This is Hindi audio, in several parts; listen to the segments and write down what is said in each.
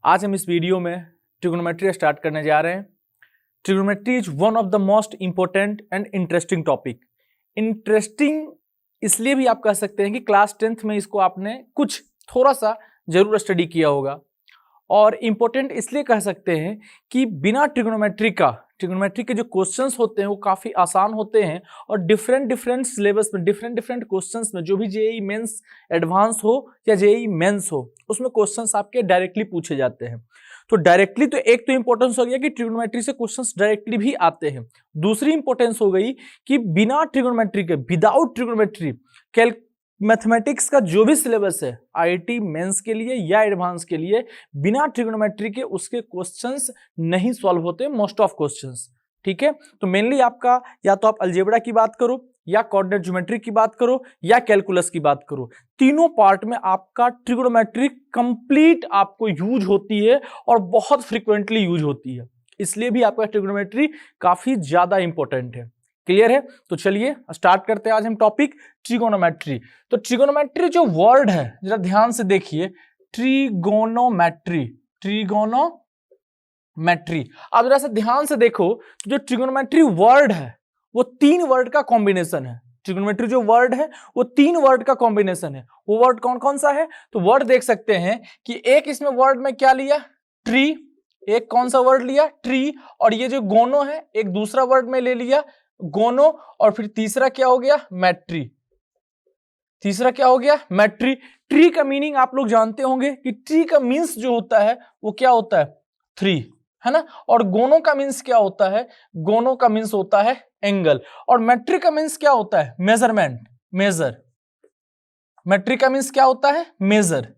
आज हम इस वीडियो में ट्रिग्नोमेट्री स्टार्ट करने जा रहे हैं। Trigonometry is one of the most important and interesting topic. Interesting इसलिए भी आप कह सकते हैं कि क्लास 10th में इसको आपने कुछ थोड़ा सा जरूर स्टडी किया होगा, और इम्पोर्टेंट इसलिए कह सकते हैं कि बिना ट्रिग्नोमेट्री के जो क्वेश्चंस होते हैं वो काफ़ी आसान होते हैं, और डिफरेंट सिलेबस में डिफरेंट क्वेश्चंस में जो भी जेईई मेंस एडवांस हो या जेईई मेंस हो उसमें क्वेश्चंस आपके डायरेक्टली पूछे जाते हैं। तो डायरेक्टली तो एक तो इंपॉर्टेंस हो गया कि ट्रिग्नोमेट्री से क्वेश्चंस डायरेक्टली भी आते हैं। दूसरी इंपॉर्टेंस हो गई कि बिना ट्रिग्नोमेट्री के, विदाउट ट्रिग्नोमेट्री मैथमेटिक्स का जो भी सिलेबस है आईआईटी मेंस के लिए या एडवांस के लिए, बिना ट्रिग्नोमेट्री के उसके क्वेश्चंस नहीं सॉल्व होते, मोस्ट ऑफ क्वेश्चंस। ठीक है, तो मेनली आपका या तो आप अलजेब्रा की बात करो या कोऑर्डिनेट ज्योमेट्री की बात करो या कैलकुलस की बात करो, तीनों पार्ट में आपका ट्रिग्नोमेट्री कंप्लीट आपको यूज होती है और बहुत फ्रिक्वेंटली यूज होती है। इसलिए भी आपका ट्रिग्नोमेट्री काफी ज्यादा इंपॉर्टेंट है। क्लियर है? तो चलिए स्टार्ट करते हैं आज हम टॉपिक ट्रिगोनोमेट्री। तो ट्रिगोनोमेट्री जो वर्ड है जरा ध्यान से देखिए, ट्रिगोनोमेट्री आप जरा सा ध्यान से देखो, जो ट्रिगोनोमेट्री वर्ड है वो 3 वर्ड का कॉम्बिनेशन है। ट्रिगोनोमेट्री जो वर्ड है वो 3 वर्ड का कॉम्बिनेशन है। वो वर्ड कौन कौन सा है? तो वर्ड देख सकते हैं कि एक इसमें वर्ड में क्या लिया, ट्री, एक कौन सा वर्ड लिया, ट्री, और ये जो गोनो है एक दूसरा वर्ड में ले लिया गोनो, और फिर तीसरा क्या हो गया, मैट्री। ट्री का मीनिंग आप लोग जानते होंगे कि ट्री का मीन्स जो होता है वो क्या होता है, 3, है ना। और गोनो का मीन्स क्या होता है, गोनो का मीन्स होता है एंगल, और मैट्री का मीन्स क्या होता है, मेजरमेंट, मेजर। मैट्री का मीन्स क्या होता है, मेजर।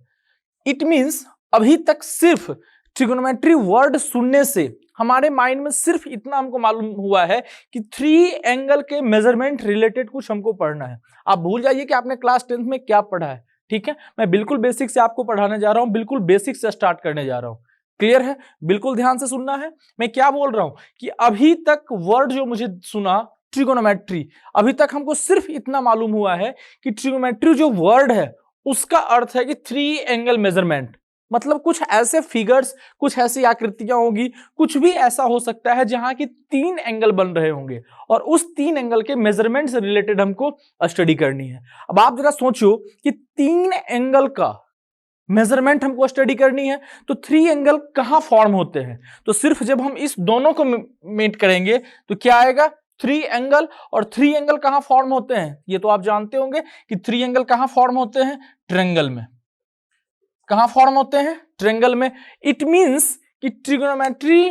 इट मीन्स अभी तक सिर्फ ट्रिगोनोमेट्री वर्ड सुनने से हमारे माइंड में सिर्फ इतना हमको मालूम हुआ है कि 3 एंगल के मेजरमेंट रिलेटेड कुछ हमको पढ़ना है। आप भूल जाइए कि आपने क्लास 10th में क्या पढ़ा है। ठीक है, मैं बिल्कुल बेसिक से आपको पढ़ाने जा रहा हूं, बिल्कुल बेसिक से स्टार्ट करने जा रहा हूं। क्लियर है? बिल्कुल ध्यान से सुनना है। मैं क्या बोल रहा हूं कि अभी तक वर्ड जो मुझे सुना ट्रिगोनोमेट्री, अभी तक हमको सिर्फ इतना मालूम हुआ है कि ट्रिगोनोमेट्री जो वर्ड है उसका अर्थ है कि 3 एंगल मेजरमेंट, मतलब कुछ ऐसे फिगर्स, कुछ ऐसी आकृतियां होगी, कुछ भी ऐसा हो सकता है जहां की 3 एंगल बन रहे होंगे, और उस 3 एंगल के मेजरमेंट से रिलेटेड हमको स्टडी करनी है। अब आप जरा सोचो कि 3 एंगल का मेजरमेंट हमको स्टडी करनी है, तो 3 एंगल कहां फॉर्म होते हैं? तो सिर्फ जब हम इस दोनों को मीट करेंगे तो क्या आएगा, 3 एंगल। और 3 एंगल कहां फॉर्म होते हैं, ये तो आप जानते होंगे कि 3 एंगल कहां फॉर्म होते हैं, ट्रायंगल में। कहां फॉर्म होते हैं, ट्रायंगल में। इट मींस कि ट्रिगोनोमेट्री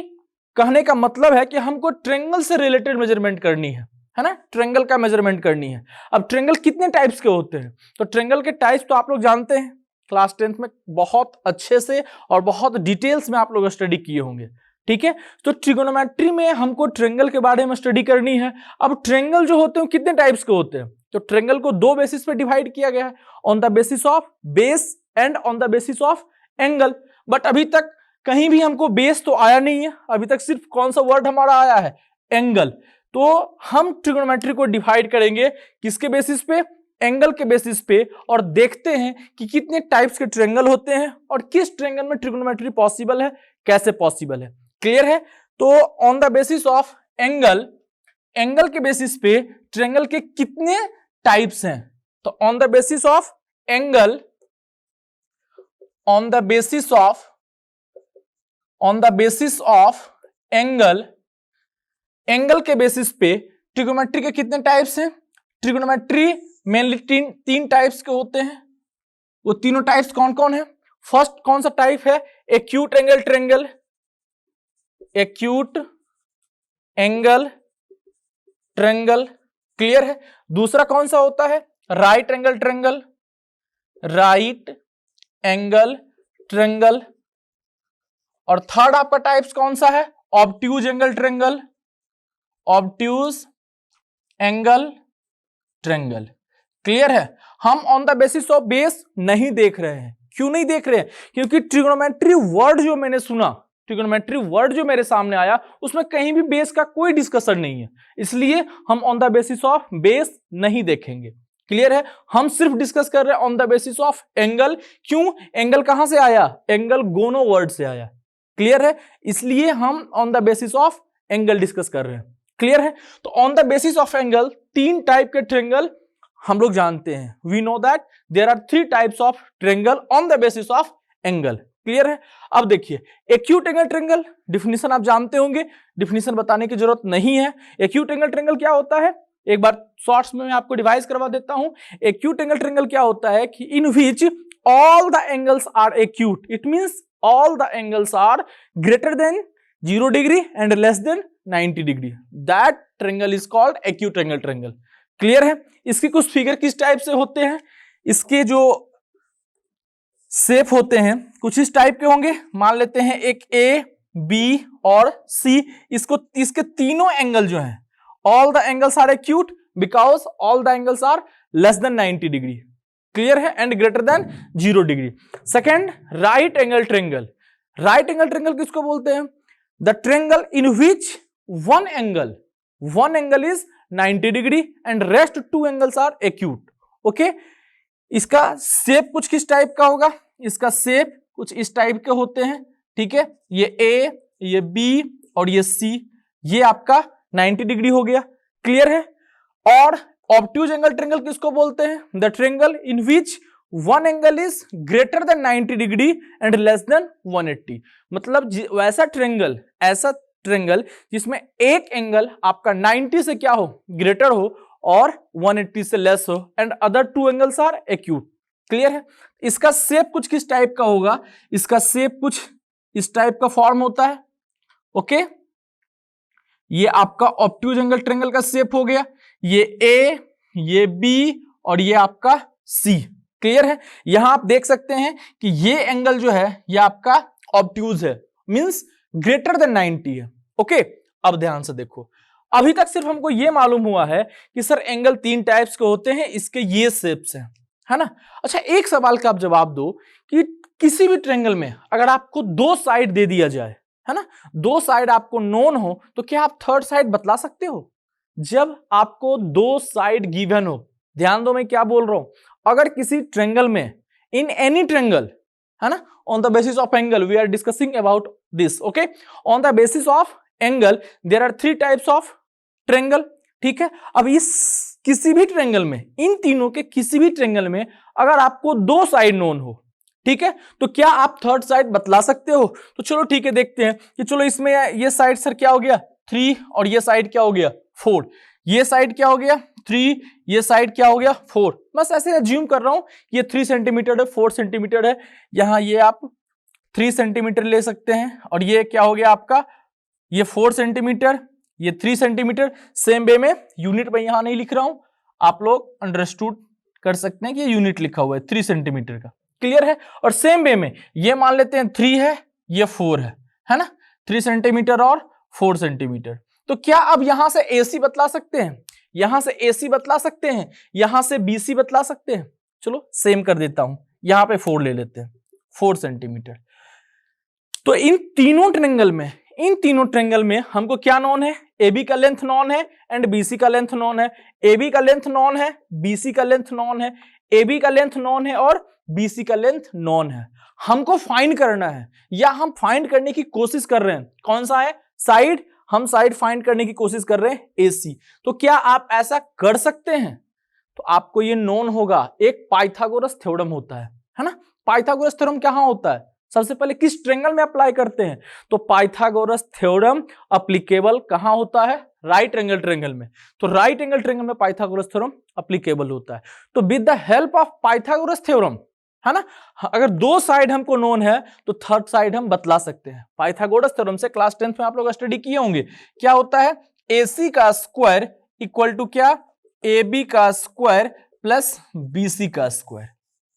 कहने का मतलब है कि हमको ट्रायंगल से रिलेटेड मेजरमेंट करनी है ना, ट्रायंगल का मेजरमेंट करनी है। अब ट्रायंगल कितने टाइप्स के होते हैं? तो ट्रायंगल के टाइप्स तो आप लोग जानते हैं, क्लास 10th में बहुत अच्छे से और बहुत डिटेल्स में आप लोग स्टडी किए होंगे। ठीक है, तो ट्रिगोनोमेट्री में हमको ट्रायंगल के बारे में स्टडी करनी है। अब ट्रायंगल जो होते हैं कितने टाइप्स के होते हैं? तो ट्रायंगल को 2 बेसिस पे डिवाइड किया गया है, on the basis of base and on the basis of angle. But अभी तक कहीं भी हमको बेस तो आया नहीं है, अभी तक सिर्फ कौन सा वर्ड हमारा आया है, एंगल। तो हम ट्रिगोनोमेट्री को डिवाइड करेंगे किसके बेसिस पे, एंगल के बेसिस पे, और देखते हैं कि कितने टाइप्स के ट्रायंगल होते हैं और किस ट्रायंगल में ट्रिगोनोमेट्री पॉसिबल है, कैसे पॉसिबल है। क्लियर है? तो on the basis of angle, angle के बेसिस पे ट्रायंगल के कितने टाइप्स हैं? तो on the basis of angle, on the basis of angle के बेसिस पे ट्रिगोनोमेट्री के कितने टाइप्स हैं? ट्रिगोनोमेट्री मेनली तीन टाइप्स के होते हैं। वो तीनों टाइप्स कौन कौन है? फर्स्ट कौन सा टाइप है, acute angle triangle, acute angle triangle. Clear है? दूसरा कौन सा होता है, right angle triangle, right angle triangle. और थर्ड आपका टाइप्स कौन सा है, obtuse angle triangle, obtuse angle triangle. Clear है? हम on the basis of base नहीं देख रहे हैं। क्यों नहीं देख रहे हैं? क्योंकि ट्रिगोनोमेट्री वर्ड जो मैंने सुना, ट्रिगोनोमेट्री वर्ड जो मेरे सामने आया उसमें कहीं भी बेस का कोई डिस्कशन नहीं है, इसलिए हम on the basis of base नहीं देखेंगे। क्लियर है? हम सिर्फ डिस्कस कर रहे हैं on the basis of angle. क्यों? एंगल कहां से आया? एंगल गोनो वर्ड से आया। क्लियर है? इसलिए हम on the basis of angle discuss कर रहे हैं। क्लियर है? तो on the basis of angle 3 type के ट्रायंगल हम लोग जानते हैं। We know that there are 3 types of triangle on the basis of angle. Clear है? अब देखिए, एक्यूट एंगल ट्रायंगल डिफिनीशन आप जानते होंगे, डिफिनीशन बताने की जरूरत नहीं है। एक्यूट एंगल ट्रायंगल क्या होता है? एक बार शॉर्ट्स में मैं आपको डिवाइस करवा देता हूं। एक्यूट एंगल ट्रायंगल क्या होता है कि in which all the angles are acute, it means all the angles are greater than 0 degree and less than 90 degree, that triangle is called acute angle triangle. Clear है? इसके कुछ फिगर किस टाइप से होते हैं, इसके जो शेप होते हैं कुछ इस टाइप के होंगे। मान लेते हैं एक ए, बी और सी, इसके तीनों एंगल जो हैं, all the angles are acute because all the angles are less than 90 degree. Clear है? And greater than 0 degree. Second, right angle triangle. Right angle triangle किसको बोलते हैं? The triangle in which one angle is 90 degree and rest 2 angles are acute. Okay, इसका शेप कुछ किस टाइप का होगा? इसका शेप कुछ इस टाइप के होते हैं। ठीक है, ये ए, ये बी और ये सी, ये आपका 90 डिग्री हो गया। क्लियर है? और ऑब्ट्यूज एंगल ट्रायंगल किसको बोलते हैं? The triangle in which one angle is greater than 90 degree and less then 180। मतलब वैसा ट्रायंगल, ऐसा ट्रायंगल जिसमें एक एंगल आपका 90 से क्या हो? ग्रेटर हो और 180 से लेस हो and other 2 angles are acute. Clear है? इसका शेप कुछ किस टाइप का होगा? इसका शेप कुछ इस टाइप का फॉर्म होता है। ओके, ये आपका ऑब्ट्यूज एंगल ट्रायंगल का शेप हो गया। ये ए, ये बी और ये आपका सी। क्लियर है? यहां आप देख सकते हैं कि ये एंगल जो है ये आपका ऑब्ट्यूज है, मींस ग्रेटर देन 90 है। ओके, अब ध्यान से देखो, अभी तक सिर्फ हमको ये मालूम हुआ है कि सर एंगल 3 टाइप्स के होते हैं, इसके ये शेप्स हैं, है ना? अच्छा, एक सवाल का आप जवाब दो कि किसी भी ट्रायंगल में अगर आपको 2 साइड दे दिया जाए, है ना, 2 साइड आपको नोन हो, तो क्या आप थर्ड साइड बतला सकते हो? जब आपको 2 साइड गिवन हो, ध्यान दो मैं क्या बोल रहा हूं, अगर किसी ट्रायंगल में, इन एनी ट्रायंगल, है ना, on the basis of angle we are discussing about this. Okay, on the basis of angle there are 3 types of triangle. ठीक है, अब इस किसी भी ट्रायंगल में, इन तीनों के किसी भी ट्रायंगल में अगर आपको 2 साइड नोन हो, ठीक है, तो क्या आप थर्ड साइड बतला सकते हो? तो चलो ठीक है, देखते हैं कि चलो इसमें ये साइड सर क्या हो गया 3 और ये साइड क्या हो गया 4, ये साइड क्या हो गया 3, ये साइड क्या हो गया 4। बस ऐसे अज्यूम कर रहा हूं ये 3 सेंटीमीटर है, 4 सेंटीमीटर है, यहां ये आप 3 सेंटीमीटर ले सकते हैं और ये क्या हो गया आपका, ये 4 सेंटीमीटर, ये 3 सेंटीमीटर। सेम वे में यूनिट में यहां नहीं लिख रहा हूं, आप लोग अंडरस्टूड कर सकते हैं कि ये यूनिट लिखा हुआ है 3 सेंटीमीटर का। क्लियर है? और सेम वे में ये मान लेते हैं 3 है, ये 4 है ना, 3 सेंटीमीटर और 4 सेंटीमीटर। तो क्या अब यहां से AC बतला सकते हैं? यहां से AC बतला सकते हैं, यहां से BC बतला सकते हैं? चलो सेम कर देता हूं, यहां पे 4 ले लेते हैं, 4 सेंटीमीटर। तो इन तीनों ट्रायंगल में हमको क्या नॉन है? AB का लेंथ नॉन है एंड BC का लेंथ नॉन है। AB का लेंथ नॉन है, BC का लेंथ नॉन है, AB का लेंथ नॉन है और BC का लेंथ नॉन है। हमको फाइंड करना है या हम फाइंड करने की कोशिश कर रहे हैं, कौन सा है? साइड। हम साइड फाइंड करने की कोशिश कर रहे हैं AC। तो क्या आप ऐसा कर सकते हैं? तो आपको ये नोन होगा, एक पाइथागोरस थ्योरम होता है ना। पाइथागोरस थ्योरम कहां होता है? सबसे पहले किस ट्रायंगल में अप्लाई करते हैं? तो पाइथागोरस थ्योरम अप्लीकेबल कहां होता है? राइट एंगल ट्रायंगल में। तो राइट एंगल ट्रायंगल में पाइथागोरस थ्योरम अप्लीकेबल होता है। तो with the help of Pythagoras theorem, है ना, अगर 2 साइड हमको नोन है तो थर्ड साइड हम बतला सकते हैं। पाइथागोरस थ्योरम से क्लास 10th में आप लोग स्टडी किए होंगे। क्या होता है? AC का स्क्वायर इक्वल टू क्या? AB का स्क्वायर प्लस BC का स्क्वायर।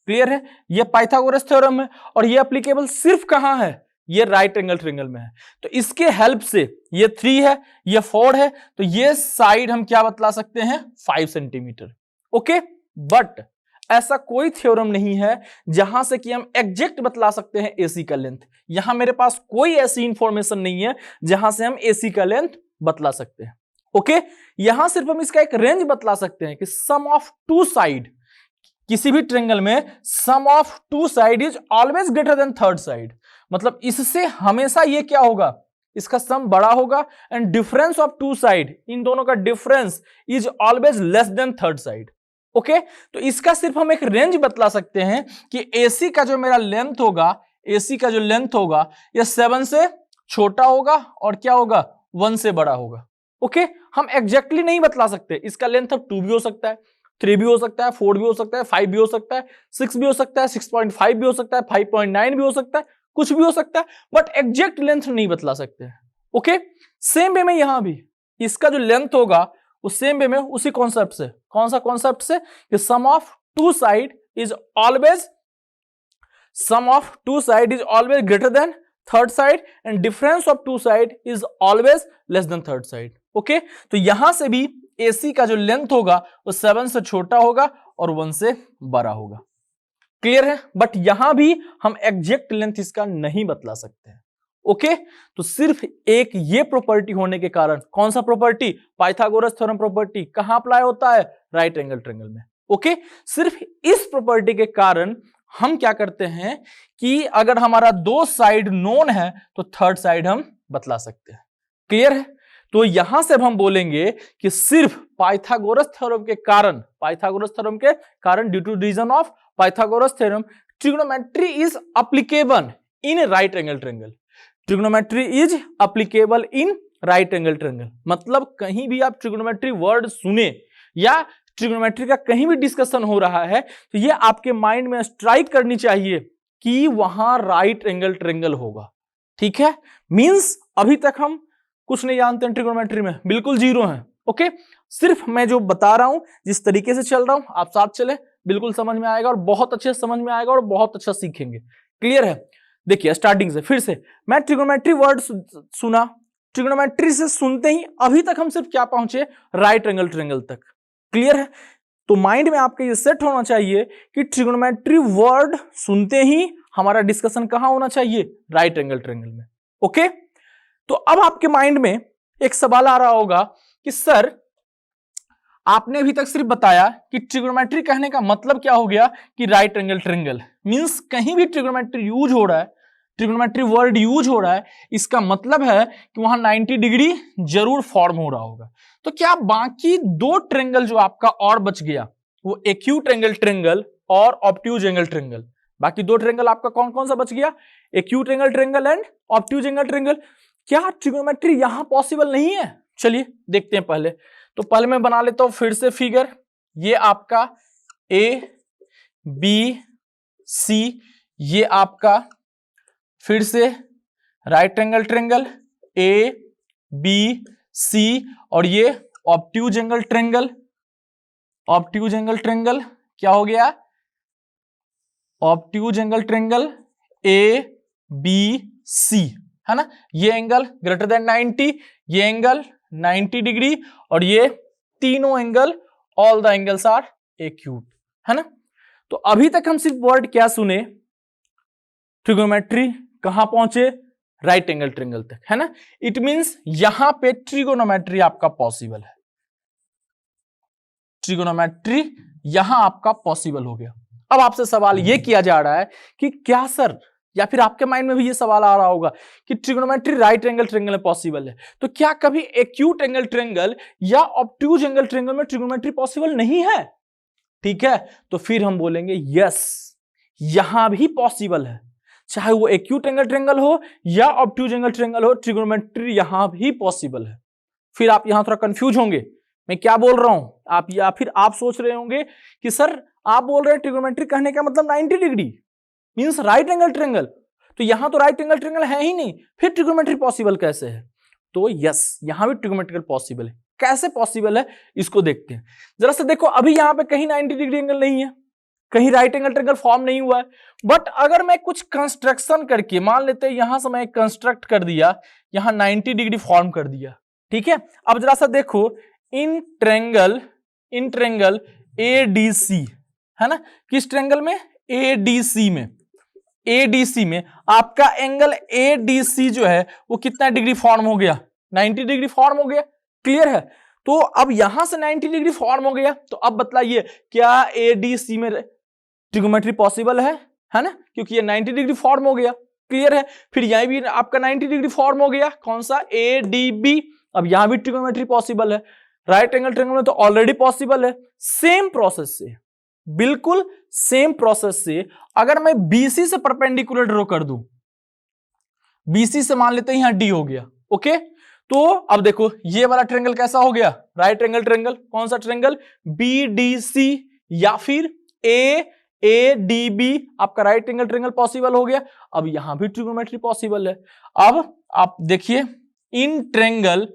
क्लियर है? ये पाइथागोरस थ्योरम है और ये एप्लीकेबल सिर्फ कहां है? ये राइट एंगल ट्रायंगल में है। तो इसके हेल्प से ये 3 है, ये 4 है, तो ये साइड हम क्या बतला सकते हैं? 5 सेंटीमीटर। ओके, बट ऐसा कोई थ्योरम नहीं है जहां से कि हम एग्जैक्ट बतला सकते हैं AC का लेंथ। यहां मेरे पास कोई ऐसी इंफॉर्मेशन नहीं है जहां से हम AC का लेंथ बतला सकते हैं। ओके, यहां सिर्फ हम इसका एक रेंज बतला सकते हैं कि सम ऑफ टू साइड, किसी भी ट्रायंगल में sum of two side is always greater than third side, मतलब इससे हमेशा ये क्या होगा, इसका सम बड़ा होगा, and difference of two side, इन दोनों का difference is always less than third side. Okay, तो इसका सिर्फ हम एक रेंज बतला सकते हैं कि AC का जो मेरा लेंथ होगा, AC का जो लेंथ होगा यह 7 से छोटा होगा और क्या होगा, 1 से बड़ा होगा। ओके, हम एग्जैक्टली नहीं बतला सकते, इसका लेंथ अब 2 भी हो सकता है, 3 भी हो सकता है, 4 भी हो सकता है, 5 भी हो सकता है, 6 भी हो सकता है, 6.5 भी हो सकता है, 5.9 भी हो सकता है, कुछ भी हो सकता है, बट एग्जैक्ट लेंथ नहीं बतला सकते। ओके, सेम वे में यहां भी इसका जो लेंथ होगा वो सेम वे में उसी कॉन्सेप्ट से, कौन सा कॉन्सेप्ट से, कि sum of two side is always greater than third side and difference of two side is always less than third side. Okay, तो यहां से भी AC का जो लेंथ होगा वो 7 से छोटा होगा और 1 से बड़ा होगा। क्लियर है, बट यहां भी हम एग्जैक्ट लेंथ इसका नहीं बतला सकते हैं। ओके, तो सिर्फ एक ये प्रॉपर्टी होने के कारण, कौन सा प्रॉपर्टी, पाइथागोरस थ्योरम प्रॉपर्टी, कहां अप्लाई होता है, राइट एंगल ट्रायंगल में। ओके, सिर्फ इस प्रॉपर्टी के कारण हम क्या करते हैं कि अगर हमारा दो साइड नोन है तो थर्ड साइड हम बतला सकते हैं। क्लियर है, तो यहां से अब हम बोलेंगे कि सिर्फ पाइथागोरस थ्योरम के कारण due to reason of Pythagoras theorem trigonometry is applicable in right angle triangle. Trigonometry is applicable in right angle triangle, मतलब कहीं भी आप ट्रिग्नोमेट्री वर्ड सुने या ट्रिग्नोमेट्री का कहीं भी डिस्कशन हो रहा है तो ये आपके माइंड में स्ट्राइक करनी चाहिए कि वहां राइट एंगल ट्रायंगल होगा। ठीक है, मींस अभी तक हम कुछ नहीं जानते हैं ट्रिग्नोमेट्री में, बिल्कुल जीरो है। ओके, सिर्फ मैं जो बता रहा हूं, जिस तरीके से चल रहा हूं, आप साथ चले, बिल्कुल समझ में आएगा और बहुत अच्छे से समझ में आएगा और बहुत अच्छा सीखेंगे। क्लियर है, देखिए स्टार्टिंग से फिर से, मैं ट्रिग्नोमेट्री वर्ड सुना, ट्रिग्नोमेट्री से सुनते ही अभी तक हम सिर्फ क्या पहुंचे, राइट एंगल ट्रायंगल तक। क्लियर है, तो माइंड में आपके ये सेट होना चाहिए कि ट्रिग्नोमेट्री वर्ड सुनते ही हमारा डिस्कशन कहां होना चाहिए, राइट एंगल ट्रायंगल में। ओके, तो अब आपके माइंड में एक सवाल आ रहा होगा कि सर आपने अभी तक सिर्फ बताया कि ट्रिग्नोमेट्री कहने का मतलब क्या हो गया कि राइट एंगल ट्रायंगल, मींस कहीं भी ट्रिग्नोमेट्री यूज हो रहा है, ट्रिग्नोमेट्री वर्ड यूज हो रहा है, इसका मतलब है कि वहां 90 डिग्री जरूर फॉर्म हो रहा होगा। तो क्या बाकी दो ट्रायंगल जो आपका और बच गया, वो एक्यूट एंगल ट्रायंगल और ऑब्ट्यूज एंगल ट्रायंगल, बाकी दो ट्रायंगल आपका कौन कौन सा बच गया, acute angle triangle and obtuse angle triangle, क्या ट्रिग्नोमेट्री यहां पॉसिबल नहीं है? चलिए देखते हैं पहले। तो पहले मैं बना लेता हूं फिर से फिगर, ये आपका ABC, ये आपका फिर से राइट एंगल ट्रायंगल ABC और ये obtuse angle triangle, obtuse angle triangle क्या हो गया, ऑब्ट्यूज एंगल ट्रायंगल ABC, है ना, ये एंगल ग्रेटर देन 90, ये एंगल 90 डिग्री और ये तीनों angle, all the angles are acute, है ना। तो अभी तक हम सिर्फ वर्ड क्या सुने, ट्रिग्नोमेट्री कहां पहुंचे, राइट एंगल ट्रायंगल तक, है ना। इट मींस यहां पे ट्रिगोनोमेट्री आपका पॉसिबल है, ट्रिगोनोमेट्री यहां आपका पॉसिबल हो गया। अब आपसे सवाल यह किया जा रहा है कि क्या सर, या फिर आपके माइंड में भी ये सवाल आ रहा होगा कि ट्रिगोनोमेट्री राइट एंगल ट्रायंगल में पॉसिबल है, तो क्या कभी एक्यूट एंगल ट्रायंगल या ऑब्ट्यूज एंगल ट्रायंगल में ट्रिगोनोमेट्री पॉसिबल नहीं है? ठीक है, तो फिर हम बोलेंगे यस, यहां भी पॉसिबल है, चाहे वो एक्यूट एंगल ट्रायंगल हो या ऑब्ट्यूज एंगल ट्रायंगल हो, ट्रिगोनोमेट्री यहां भी पॉसिबल है। फिर आप यहां थोड़ा कंफ्यूज होंगे मैं क्या बोल रहा हूं, आप या फिर आप सोच रहे होंगे कि सर आप बोल रहे हैं ट्रिगोनोमेट्री कहने का मतलब 90 degree means right angle triangle, तो यहां तो राइट एंगल ट्रायंगल है ही नहीं, फिर ट्रिगोनोमेट्री पॉसिबल कैसे है? तो यस, यहां भी ट्रिगोनोमेट्री पॉसिबल है। कैसे पॉसिबल है इसको देखते हैं। जरा से देखो, अभी यहां पे कहीं 90 डिग्री एंगल नहीं है, कहीं राइट एंगल ट्रायंगल फॉर्म नहीं हुआ है, बट अगर मैं कुछ कंस्ट्रक्शन करके, मान लेते हैं यहां से मैं कंस्ट्रक्ट कर दिया, यहां 90 डिग्री फॉर्म कर दिया, ठीक है। अब जरा सा देखो, इन ट्रायंगल ADC, है ना, किस ट्रायंगल में, ADC में, ADC में आपका एंगल ADC जो है वो कितना डिग्री फॉर्म हो गया, 90 डिग्री फॉर्म हो गया, क्लियर है? तो अब यहां से 90 डिग्री फॉर्म हो गया, तो अब बतलाइए क्या ADC में ट्रिगोनोमेट्री पॉसिबल है ना? क्योंकि ये 90 डिग्री फॉर्म हो गया। क्लियर है? फिर यहां भी आपका 90 डिग्री फॉर्म हो गया, कौन सा? ADB। अब यहां भी ट्रिगोनोमेट्री पॉसिबल है, राइट एंगल ट्रायंगल में तो ऑलरेडी पॉसिबल है। सेम प्रोसेस से, बिल्कुल सेम प्रोसेस से अगर मैं BC से परपेंडिकुलर ड्रॉ कर दूं, BC से मान लेते हैं यहां D हो गया, ओके? तो अब देखो ये वाला ट्रायंगल कैसा हो गया? Right angle triangle. कौन सा ट्रायंगल? BDC या फिर ADB, आपका राइट एंगल ट्रायंगल पॉसिबल हो गया। अब यहां भी ट्रिगोनोमेट्री पॉसिबल है। अब आप देखिए in triangle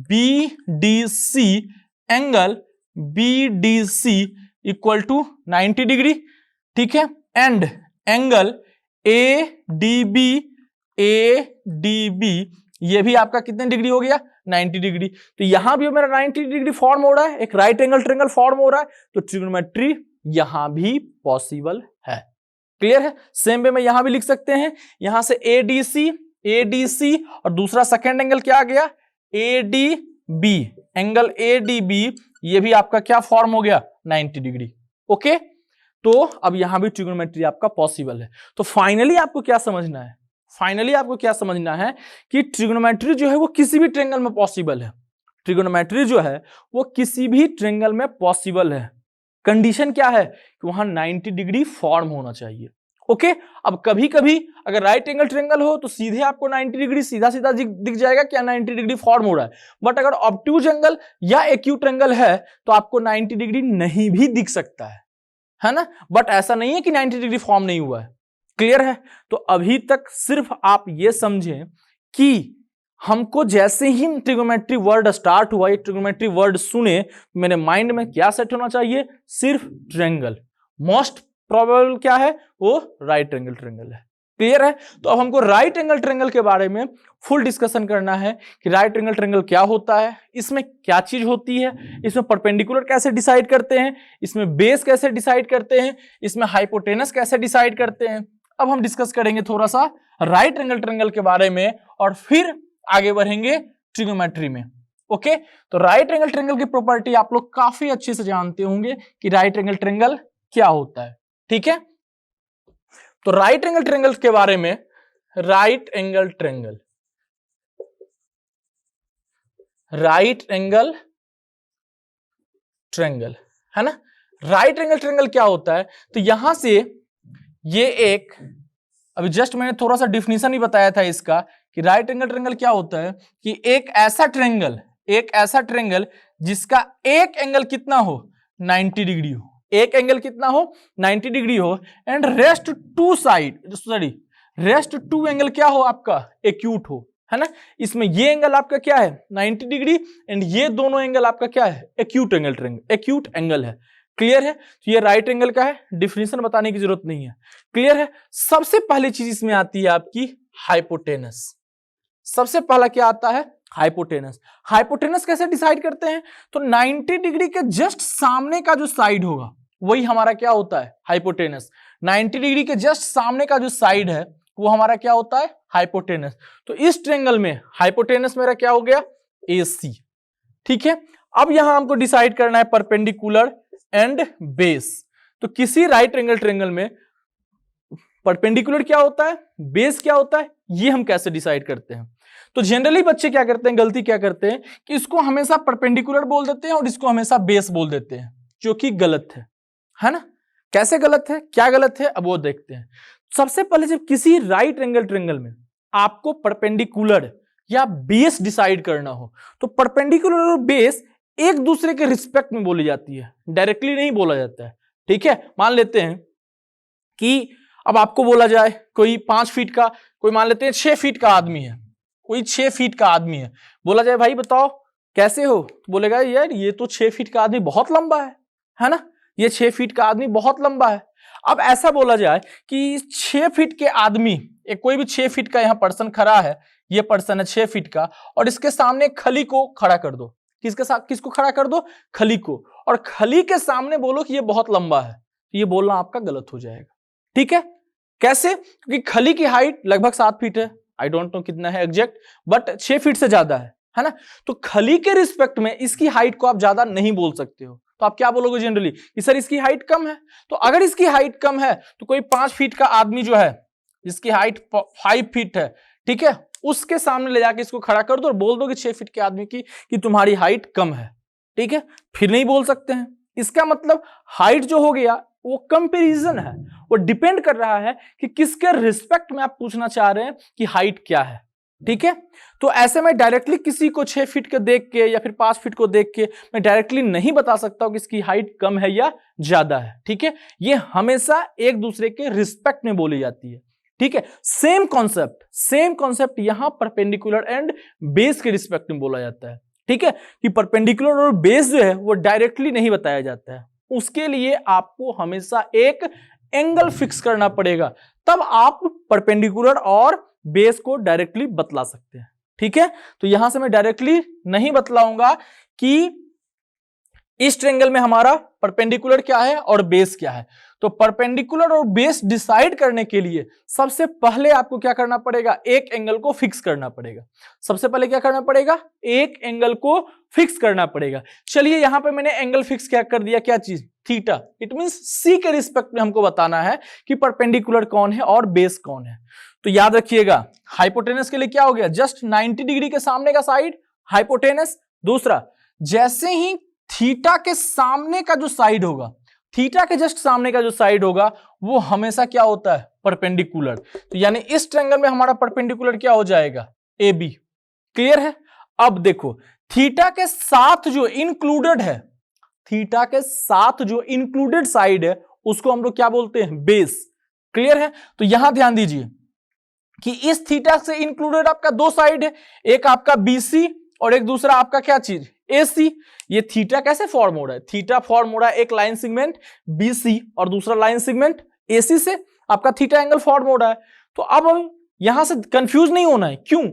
BDC, angle BDC equal to 90 degree, ठीक है? एंड एंगल ADB ये भी आपका कितने डिग्री हो गया? 90 डिग्री। तो यहां भी मेरा 90 डिग्री फॉर्म हो रहा है, एक राइट एंगल ट्रायंगल फॉर्म हो रहा है, तो ट्रिगोनोमेट्री यहां भी पॉसिबल है। क्लियर है? सेम वे में यहां भी लिख सकते हैं, यहां से ADC और दूसरा सेकेंड एंगल क्या आ गया? ADB, एंगल ADB ये भी आपका क्या फॉर्म हो गया? 90 डिग्री। ओके, तो अब यहां भी ट्रिगोनोमेट्री आपका पॉसिबल है। तो फाइनली आपको क्या समझना है? फाइनली आपको क्या समझना है कि ट्रिगोनोमेट्री जो है वो किसी भी ट्रायंगल में पॉसिबल है। ट्रिगोनोमेट्री जो है वो किसी भी ट्रायंगल में पॉसिबल है। कंडीशन क्या है? कि वहां 90 डिग्री फॉर्म होना चाहिए। ओके, अब कभी कभी अगर राइट एंगल ट्रायंगल हो तो सीधे आपको 90 डिग्री सीधा सीधा दिख जाएगा क्या 90 डिग्री फॉर्म हो रहा है। बट अगर ऑब्ट्यूज एंगल या एक्यूट एंगल है तो आपको 90 डिग्री नहीं भी दिख सकता है ना? बट ऐसा नहीं है कि 90 डिग्री फॉर्म नहीं हुआ है। क्लियर है? तो अभी तक सिर्फ आप ये समझें कि हमको जैसे ही ट्रिगोनोमेट्री वर्ड स्टार्ट हुआ, ये ट्रिगोनोमेट्री वर्ड सुने, मेरे माइंड में क्या सेट होना चाहिए? सिर्फ ट्रायंगल। मोस्ट प्रोबेबल क्या है? वो राइट एंगल ट्रायंगल है। क्लियर है? तो अब हमको राइट एंगल ट्रायंगल के बारे में फुल डिस्कशन करना है कि राइट एंगल ट्रायंगल क्या होता है, इसमें क्या चीज होती है, इसमें परपेंडिकुलर कैसे डिसाइड करते हैं, इसमें बेस कैसे डिसाइड करते हैं, इसमें हाइपोटेनस कैसे डिसाइड करते हैं। अब हम डिस्कस करेंगे थोड़ा सा राइट एंगल ट्रायंगल के बारे में और फिर आगे बढ़ेंगे ट्रिगोनोमेट्री में। ओके, तो राइट एंगल ट्रायंगल की प्रॉपर्टी आप लोग काफी अच्छे से जानते होंगे कि राइट एंगल ट्रायंगल क्या होता है। ठीक है, तो राइट एंगल ट्रायंगल के बारे में, राइट एंगल ट्रायंगल है ना? राइट एंगल ट्रायंगल क्या होता है? तो यहां से ये एक, अभी जस्ट मैंने थोड़ा सा डिफिनीशन ही बताया था इसका कि राइट एंगल ट्रायंगल क्या होता है कि एक ऐसा ट्रायंगल जिसका एक एंगल कितना हो? 90 डिग्री हो। एक एंगल कितना हो? 90 डिग्री हो। एंड रेस्ट टू एंगल क्या हो? आपका एक्यूट हो, है ना? इसमें ये एंगल आपका क्या है? 90 डिग्री, एंड ये दोनों एंगल आपका क्या है? एक्यूट एंगल है। क्लियर है? तो ये राइट एंगल का है, डिफिनीशन बताने की जरूरत नहीं है। क्लियर है? सबसे पहली चीज इसमें आती है आपकी हाइपोटेनस। सबसे पहला क्या आता है? हाइपोटेनस। हाइपोटेनस कैसे डिसाइड करते हैं? तो 90 डिग्री के जस्ट सामने का जो साइड होगा वही हमारा क्या होता है? हाइपोटेनस। 90 डिग्री के जस्ट सामने का जो साइड है वो हमारा क्या होता है? हाइपोटेनस। तो इस ट्रायंगल में हाइपोटेनस मेरा क्या हो गया? AC। ठीक है, अब यहां हमको डिसाइड करना है परपेंडिकुलर एंड बेस। तो किसी राइट एंगल ट्रायंगल में परपेंडिकुलर क्या होता है, बेस क्या होता है, ये हम कैसे डिसाइड करते हैं? तो जनरली बच्चे क्या करते हैं, गलती क्या करते हैं कि इसको हमेशा परपेंडिकुलर बोल देते हैं और इसको हमेशा बेस बोल देते हैं, जो कि गलत है ना? कैसे गलत है, क्या गलत है, अब वो देखते हैं। सबसे पहले जब किसी राइट एंगल ट्रायंगल में आपको परपेंडिकुलर या बेस डिसाइड करना हो तो परपेंडिकुलर और बेस एक दूसरे के रिस्पेक्ट में बोली जाती है, डायरेक्टली नहीं बोला जाता है। ठीक है, मान लेते हैं कि अब आपको बोला जाए कोई 5 फीट का, कोई मान लेते हैं 6 फीट का आदमी है, कोई 6 फीट का आदमी है, बोला जाए भाई बताओ कैसे हो, तो बोलेगा यार ये तो 6 फीट का आदमी बहुत लंबा है ना? ये 6 फीट का आदमी बहुत लंबा है। अब ऐसा बोला जाए कि 6 फीट के आदमी, एक कोई भी 6 फीट का यहाँ पर्सन खड़ा है, ये पर्सन है 6 फीट का, और इसके सामने खली को खड़ा कर दो। किसके साथ, किसको खड़ा कर दो? खली को। और खली के सामने बोलो कि ये बहुत लंबा है, तो ये बोलना आपका गलत हो जाएगा। ठीक है, कैसे? क्योंकि खली की हाइट लगभग 7 फीट है, आई डोंट नो कितना है एग्जैक्ट, बट 6 फीट से ज्यादा है। है ना। तो खली के रिस्पेक्ट में इसकी हाइट को आप ज्यादा नहीं बोल सकते हो, तो आप क्या बोलोगे जनरली कि सर इसकी हाइट कम है। तो अगर इसकी हाइट कम है तो कोई 5 फीट का आदमी जो है जिसकी हाइट 5 फीट है, ठीक है, उसके सामने ले जाके इसको खड़ा कर दो और बोल दो कि 6 फीट के आदमी की कि तुम्हारी हाइट कम है, ठीक है, फिर नहीं बोल सकते हैं। इसका मतलब हाइट जो हो गया वो कंपैरिजन है, वो डिपेंड कर रहा है कि किसके रिस्पेक्ट में आप पूछना चाह रहे हैं कि हाइट क्या है, ठीक है। तो ऐसे में डायरेक्टली किसी को 6 फीट के देख के या फिर 5 फीट को देख के मैं डायरेक्टली नहीं बता सकता हूं कि इसकी हाइट कम है या ज्यादा है, ठीक है। ये हमेशा एक दूसरे के रिस्पेक्ट में बोली जाती है, ठीक है। सेम कॉन्सेप्ट यहां परपेंडिकुलर एंड बेस के रिस्पेक्ट में बोला जाता है, ठीक है, कि परपेंडिकुलर और बेस जो है वो डायरेक्टली नहीं बताया जाता है, उसके लिए आपको हमेशा एक एंगल फिक्स करना पड़ेगा, तब आप परपेंडिकुलर और बेस को डायरेक्टली बतला सकते हैं, ठीक है। तो यहां से मैं डायरेक्टली नहीं बतलाऊंगा कि इस ट्रायंगल में हमारा परपेंडिकुलर क्या है और बेस क्या है। तो परपेंडिकुलर और बेस डिसाइड करने के लिए सबसे पहले आपको क्या करना पड़ेगा, एक एंगल को फिक्स करना पड़ेगा। सबसे पहले क्या करना पड़ेगा, एक एंगल को फिक्स करना पड़ेगा। चलिए यहां पे मैंने एंगल फिक्स क्या कर दिया, क्या चीज, थीटा। इट मींस सी के रिस्पेक्ट में हमको बताना है कि परपेंडिकुलर कौन है और बेस कौन है। तो याद रखिएगा हाइपोटेनस के लिए क्या हो गया, जस्ट 90 डिग्री के सामने का साइड हाइपोटेनस। दूसरा, जैसे ही थीटा के सामने का जो साइड होगा, थीटा के जस्ट सामने का जो साइड होगा वो हमेशा क्या होता है, परपेंडिकुलर। तो यानी इस ट्रायंगल में हमारा परपेंडिकुलर क्या हो जाएगा, ए बी। क्लियर है। अब देखो थीटा के साथ जो इंक्लूडेड है, थीटा के साथ जो इंक्लूडेड साइड है उसको हम लोग क्या बोलते हैं, बेस। क्लियर है। तो यहां ध्यान दीजिए कि इस थीटा से इंक्लूडेड आपका दो साइड है, एक आपका बीसी और एक दूसरा आपका क्या चीज, AC। ये थीटा कैसे फॉर्म हो रहा है, थीटा फॉर्म हो रहा है एक लाइन सेगमेंट BC और दूसरा लाइन सेगमेंट AC से आपका थीटा एंगल फॉर्म हो रहा है। तो अब यहां से कंफ्यूज नहीं होना है, क्यों,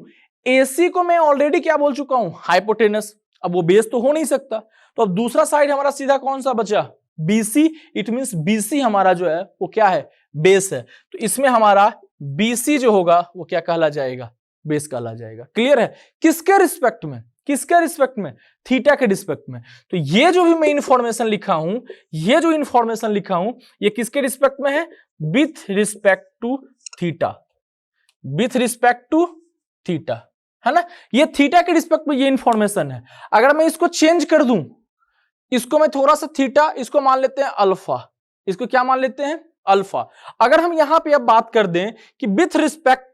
AC को मैं ऑलरेडी क्या बोल चुका हूं, हाइपोटेनस। अब वो बेस तो हो नहीं सकता, तो अब दूसरा साइड हमारा सीधा कौन सा बचा, BC। इट मींस BC हमारा जो है वो क्या है, बेस है। तो इसमें हमारा BC जो होगा वो क्या कहला जाएगा, बेस कहला जाएगा। क्लियर है। किसके रिस्पेक्ट में, किसके रिस्पेक्ट में, थीटा के रिस्पेक्ट में। तो ये जो भी मैं इंफॉर्मेशन लिखा हूं, ये जो इंफॉर्मेशन लिखा हूं ये किसके रिस्पेक्ट में है, with respect to theta, with respect to theta, है ना। ये थीटा के रिस्पेक्ट में ये इंफॉर्मेशन है। अगर मैं इसको चेंज कर दूं, इसको मैं थोड़ा सा थीटा, इसको मान लेते हैं अल्फा, इसको क्या मान लेते हैं, अल्फा। अगर हम यहां पे अब बात कर दें कि विथ रिस्पेक्ट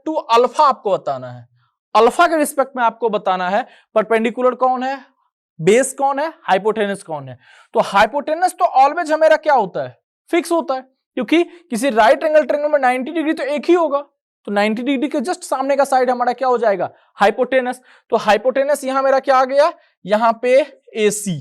टू अल्फा आपको बताना है, अल्फा के रिस्पेक्ट में आपको बताना है परपेंडिकुलर कौन है, बेस कौन है, हाइपोटेनस कौन है। तो हाइपोटेनस तो ऑलवेज हमेरा क्या होता है, फिक्स होता है, क्योंकि किसी राइट एंगल ट्रायंगल में 90 डिग्री तो एक ही होगा। तो 90 डिग्री के जस्ट सामने का साइड हमारा क्या हो जाएगा, हाइपोटेनस। तो हाइपोटेनस यहां मेरा क्या आ गया, यहां पे AC।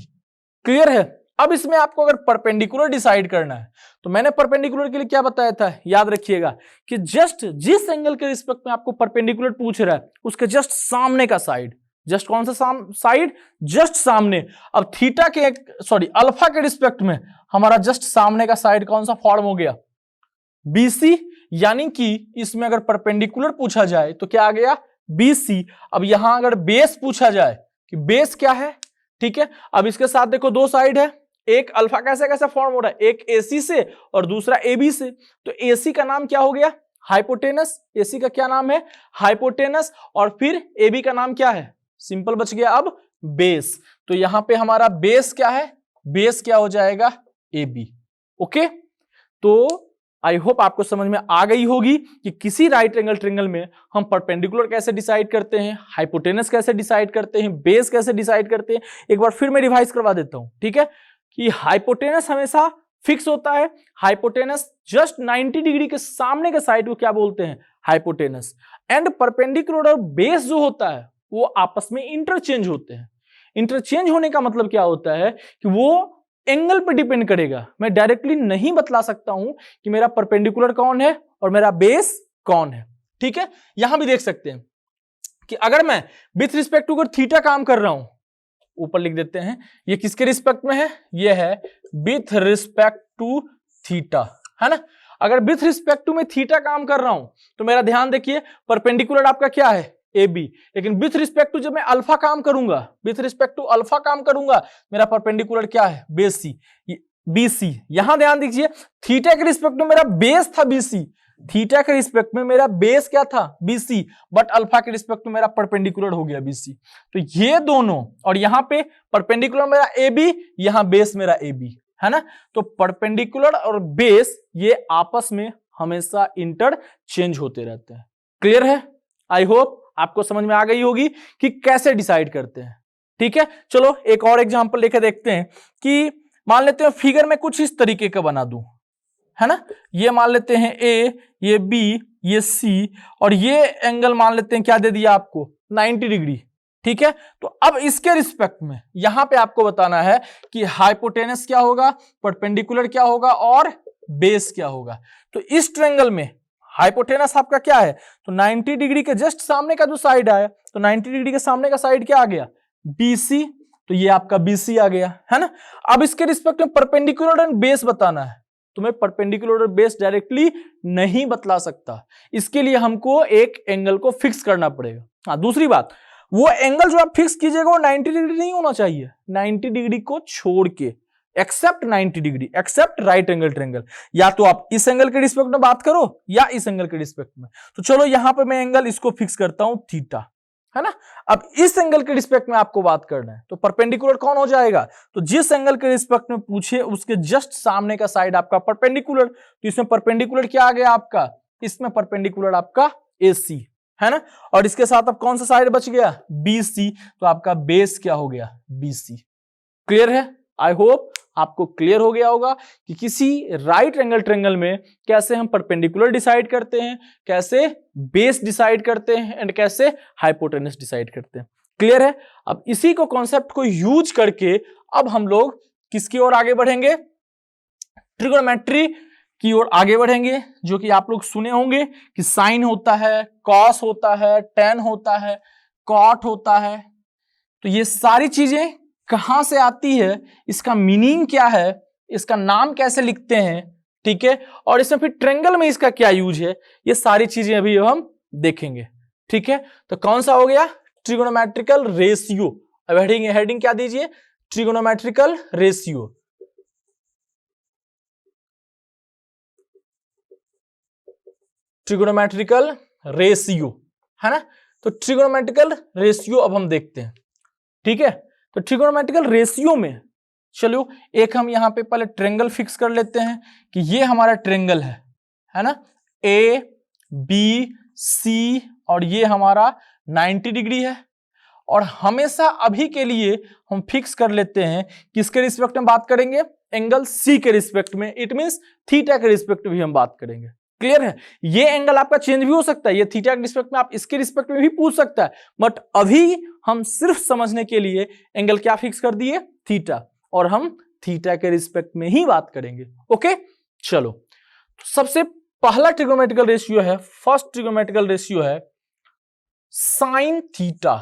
क्लियर है। अब इसमें आपको अगर परपेंडिकुलर डिसाइड करना है तो मैंने परपेंडिकुलर के लिए क्या बताया था, याद रखिएगा कि जस्ट जिस एंगल के रिस्पेक्ट में आपको परपेंडिकुलर पूछ रहा है उसके जस्ट सामने का साइड, जस्ट कौन सा साइड, जस्ट सामने। अब थीटा के अल्फा के रिस्पेक्ट में हमारा जस्ट सामने का साइड कौन सा फॉर्म हो गया, BC। यानी कि इसमें अगर परपेंडिकुलर पूछा जाए तो क्या आ गया, BC। अब यहां अगर बेस पूछा जाए कि बेस क्या है, ठीक है। अब इसके साथ देखो दो साइड है, एक अल्फा कैसे कैसे फॉर्म हो रहा है, एक AC से और दूसरा AB से। तो AC का नाम क्या हो गया, हाइपोटेनस। AC का क्या नाम है, हाइपोटेनस। और फिर AB का नाम क्या है, सिंपल बच गया अब बेस। तो यहां पे हमारा बेस क्या है, बेस क्या हो जाएगा, AB। ओके। तो आई होप आपको समझ में आ गई होगी कि किसी राइट एंगल ट्रायंगल में हम परपेंडिकुलर कैसे डिसाइड करते हैं, हाइपोटेनस कैसे डिसाइड करते हैं, बेस कैसे डिसाइड करते हैं। एक बार फिर मैं रिवाइज करवा देता हूं, ठीक है, कि हाइपोटेनस हमेशा फिक्स होता है। हाइपोटेनस जस्ट 90 डिग्री के सामने के साइड को क्या बोलते हैं, हाइपोटेनस। एंड परपेंडिकुलर और बेस जो होता है वो आपस में इंटरचेंज होते हैं। इंटरचेंज होने का मतलब क्या होता है कि वो एंगल पे डिपेंड करेगा। मैं डायरेक्टली नहीं बतला सकता हूं कि मेरा परपेंडिकुलर कौन है और मेरा बेस कौन है, ठीक है। यहां भी देख सकते हैं कि अगर मैं विथ रिस्पेक्ट टू थीटा काम कर रहा हूं, ऊपर लिख देते हैं, ये किसके रिस्पेक्ट में है, ये है विथ रिस्पेक्ट टू थीटा, है ना। अगर विथ रिस्पेक्ट टू में थीटा काम कर रहा हूं तो मेरा ध्यान देखिए परपेंडिकुलर आपका क्या है, ए बी, लेकिन विथ रिस्पेक्ट टू जब मैं अल्फा काम करूंगा, विथ रिस्पेक्ट टू अल्फा काम करूंगा, मेरा परपेंडिकुलर क्या है, बेस सी, BC। यहां ध्यान दीजिए, थीटा के रिस्पेक्ट में मेरा बेस था BC, थीटा के रिस्पेक्ट में मेरा बेस क्या था, BC, बट अल्फा के रिस्पेक्ट में मेरा परपेंडिकुलर हो गया BC। तो ये दोनों, और यहां पे परपेंडिकुलर मेरा AB, यहां बेस मेरा AB, है ना। तो परपेंडिकुलर और बेस ये आपस में हमेशा इंटरचेंज होते रहते हैं। क्लियर है? आई होप आपको समझ में आ गई होगी कि कैसे डिसाइड करते हैं। ठीक है, चलो एक और एग्जांपल लेकर देखते हैं कि मान लेते हैं फिगर में कुछ इस तरीके का बना दूं, है ना। ये मान लेते हैं A, ये B, ये C, और ये एंगल मान लेते हैं क्या दे दिया आपको, 90 डिग्री। ठीक है, तो अब इसके रिस्पेक्ट में यहां पे आपको बताना है कि हाइपोटेनस क्या होगा, परपेंडिकुलर क्या होगा और बेस क्या होगा। तो इस ट्रायंगल में हाइपोटेनस आपका क्या है, तो 90 डिग्री के जस्ट सामने का जो साइड आया, तो 90 डिग्री के सामने का साइड क्या आ गया, BC, तो ये आपका BC आ गया, है ना। अब इसके रिस्पेक्ट में परपेंडिकुलर एंड बेस बताना है, तो मैं परपेंडिकुलर और बेस डायरेक्टली नहीं बतला सकता, इसके लिए हमको एक एंगल को फिक्स करना पड़ेगा। हाँ, दूसरी बात, वो एंगल जो आप फिक्स कीजिएगा वो 90 डिग्री नहीं होना चाहिए, 90 डिग्री को छोड़ के, except 90 degree, except right angle triangle. या तो आप इस एंगल के रिस्पेक्ट में बात करो या इस एंगल के रिस्पेक्ट में। तो चलो यहां पे मैं एंगल इसको फिक्स करता हूं थीटा, है ना। अब इस एंगल के रिस्पेक्ट में आपको बात करना है, तो परपेंडिकुलर कौन हो जाएगा, तो जिस एंगल के रिस्पेक्ट में पूछे उसके जस्ट सामने का साइड आपका परपेंडिकुलर, तो इसमें परपेंडिकुलर क्या आ गया आपका, इसमें परपेंडिकुलर आपका AC, है ना। और इसके साथ अब कौन सा साइड बच गया, BC, तो आपका बेस क्या हो गया, BC। क्लियर है? आई होप आपको क्लियर हो गया होगा कि किसी राइट एंगल ट्रायंगल में कैसे हम परपेंडिकुलर डिसाइड करते हैं, कैसे बेस डिसाइड करते हैं एंड कैसे हाइपोटेनस डिसाइड करते हैं। क्लियर है? अब इसी को कॉन्सेप्ट को यूज करके अब हम लोग किसकी ओर आगे बढ़ेंगे, ट्रिगोनोमेट्री की ओर आगे बढ़ेंगे, जो कि आप लोग सुने होंगे कि साइन होता है, कॉस होता है, टेन होता है, कॉट होता है। तो ये सारी चीजें कहां से आती है, इसका मीनिंग क्या है, इसका नाम कैसे लिखते हैं, ठीक है, और इसमें फिर ट्रायंगल में इसका क्या यूज है, ये सारी चीजें अभी हम देखेंगे। ठीक है, तो कौन सा हो गया, ट्रिगोनोमेट्रिकल रेशियो। अब हेडिंग क्या दीजिए, ट्रिगोनोमेट्रिकल रेशियो। ट्रिगोनोमेट्रिकल रेशियो, है ना। तो ट्रिगोनोमेट्रिकल रेशियो अब हम देखते हैं। ठीक है, तो ट्रिगोनोमेट्रिकल रेशियो में चलो एक हम यहां पे पहले ट्रायंगल फिक्स कर लेते हैं कि ये हमारा ट्रायंगल है ना, ABC, और ये हमारा 90 डिग्री है। और हमेशा अभी के लिए हम फिक्स कर लेते हैं किसके रिस्पेक्ट में बात करेंगे, एंगल C के रिस्पेक्ट में, इट मींस थीटा के रिस्पेक्ट में भी हम बात करेंगे। क्लियर है? ये एंगल आपका चेंज भी हो सकता है, ये थीटा के रिस्पेक्ट में आप इसके रिस्पेक्ट में भी पूछ सकता है, बट अभी हम सिर्फ समझने के लिए एंगल क्या फिक्स कर दिए, थीटा, और हम थीटा के रिस्पेक्ट में ही बात करेंगे। ओके, चलो तो सबसे पहला ट्रिगोनोमेट्रिकल रेशियो है, फर्स्ट ट्रिगोनोमेट्रिकल रेशियो है साइन थीटा।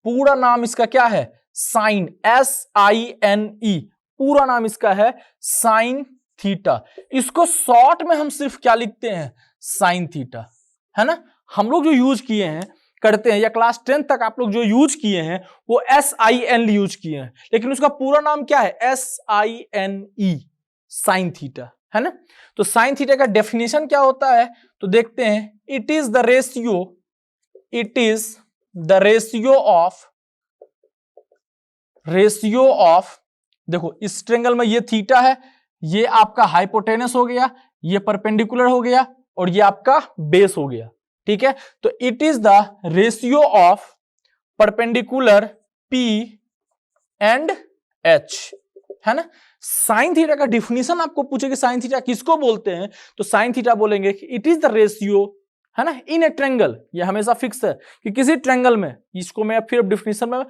पूरा नाम इसका क्या है, साइन, SINE, पूरा नाम इसका है साइन थीटा। इसको शॉर्ट में हम सिर्फ क्या लिखते हैं, साइन थीटा, है ना। हम लोग जो यूज किए हैं, करते हैं, या क्लास 10 तक आप लोग जो यूज किए हैं वो SIN यूज किए हैं, लेकिन उसका पूरा नाम क्या है, SINE, साइन थीटा, है ना। तो साइन थीटा का डेफिनेशन क्या होता है, तो देखते हैं, it is the ratio of, देखो इस ट्रायंगल में ये थीटा है, ये आपका हाइपोटेनस हो गया, ये परपेंडिकुलर हो गया, और ये आपका बेस हो गया। ठीक है, तो it is the ratio of perpendicular P and H, है ना। साइन थीटा का डिफिनेशन आपको पूछे कि साइन थीटा किसको बोलते हैं, तो साइन थीटा बोलेंगे कि इट इज द रेशियो, है ना, इन ए ट्रायंगल। ये हमेशा फिक्स है कि किसी ट्रायंगल में, इसको मैं फिर डिफिनेशन में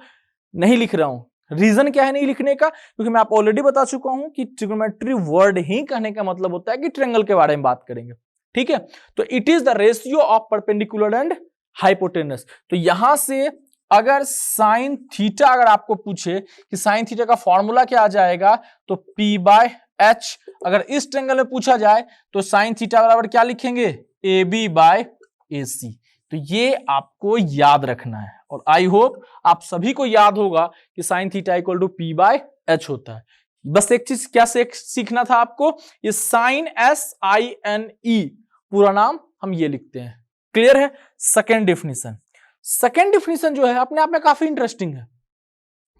नहीं लिख रहा हूं। रीजन क्या है नहीं लिखने का, क्योंकि मैं आप ऑलरेडी बता चुका हूं कि ट्रिगोनोमेट्री वर्ड ही कहने का मतलब होता है कि ट्रायंगल के बारे में बात करेंगे। ठीक है, तो it is the ratio of perpendicular and hypotenuse. तो यहां से अगर साइन थीटा अगर आपको पूछे कि साइन थीटा का फॉर्मूला क्या आ जाएगा, तो P/H। अगर इस ट्रायंगल में पूछा जाए तो साइन थीटा बराबर क्या लिखेंगे, AB/AC। तो ये आपको याद रखना है और आई होप आप सभी को याद होगा कि sine theta equal to P by H होता है। बस एक चीज क्या सीखना था आपको, ये साइन SINE पूरा नाम हम ये लिखते हैं। क्लियर है। सेकेंड डेफिनेशन, सेकेंड डेफिनेशन जो है अपने आप में काफी इंटरेस्टिंग है।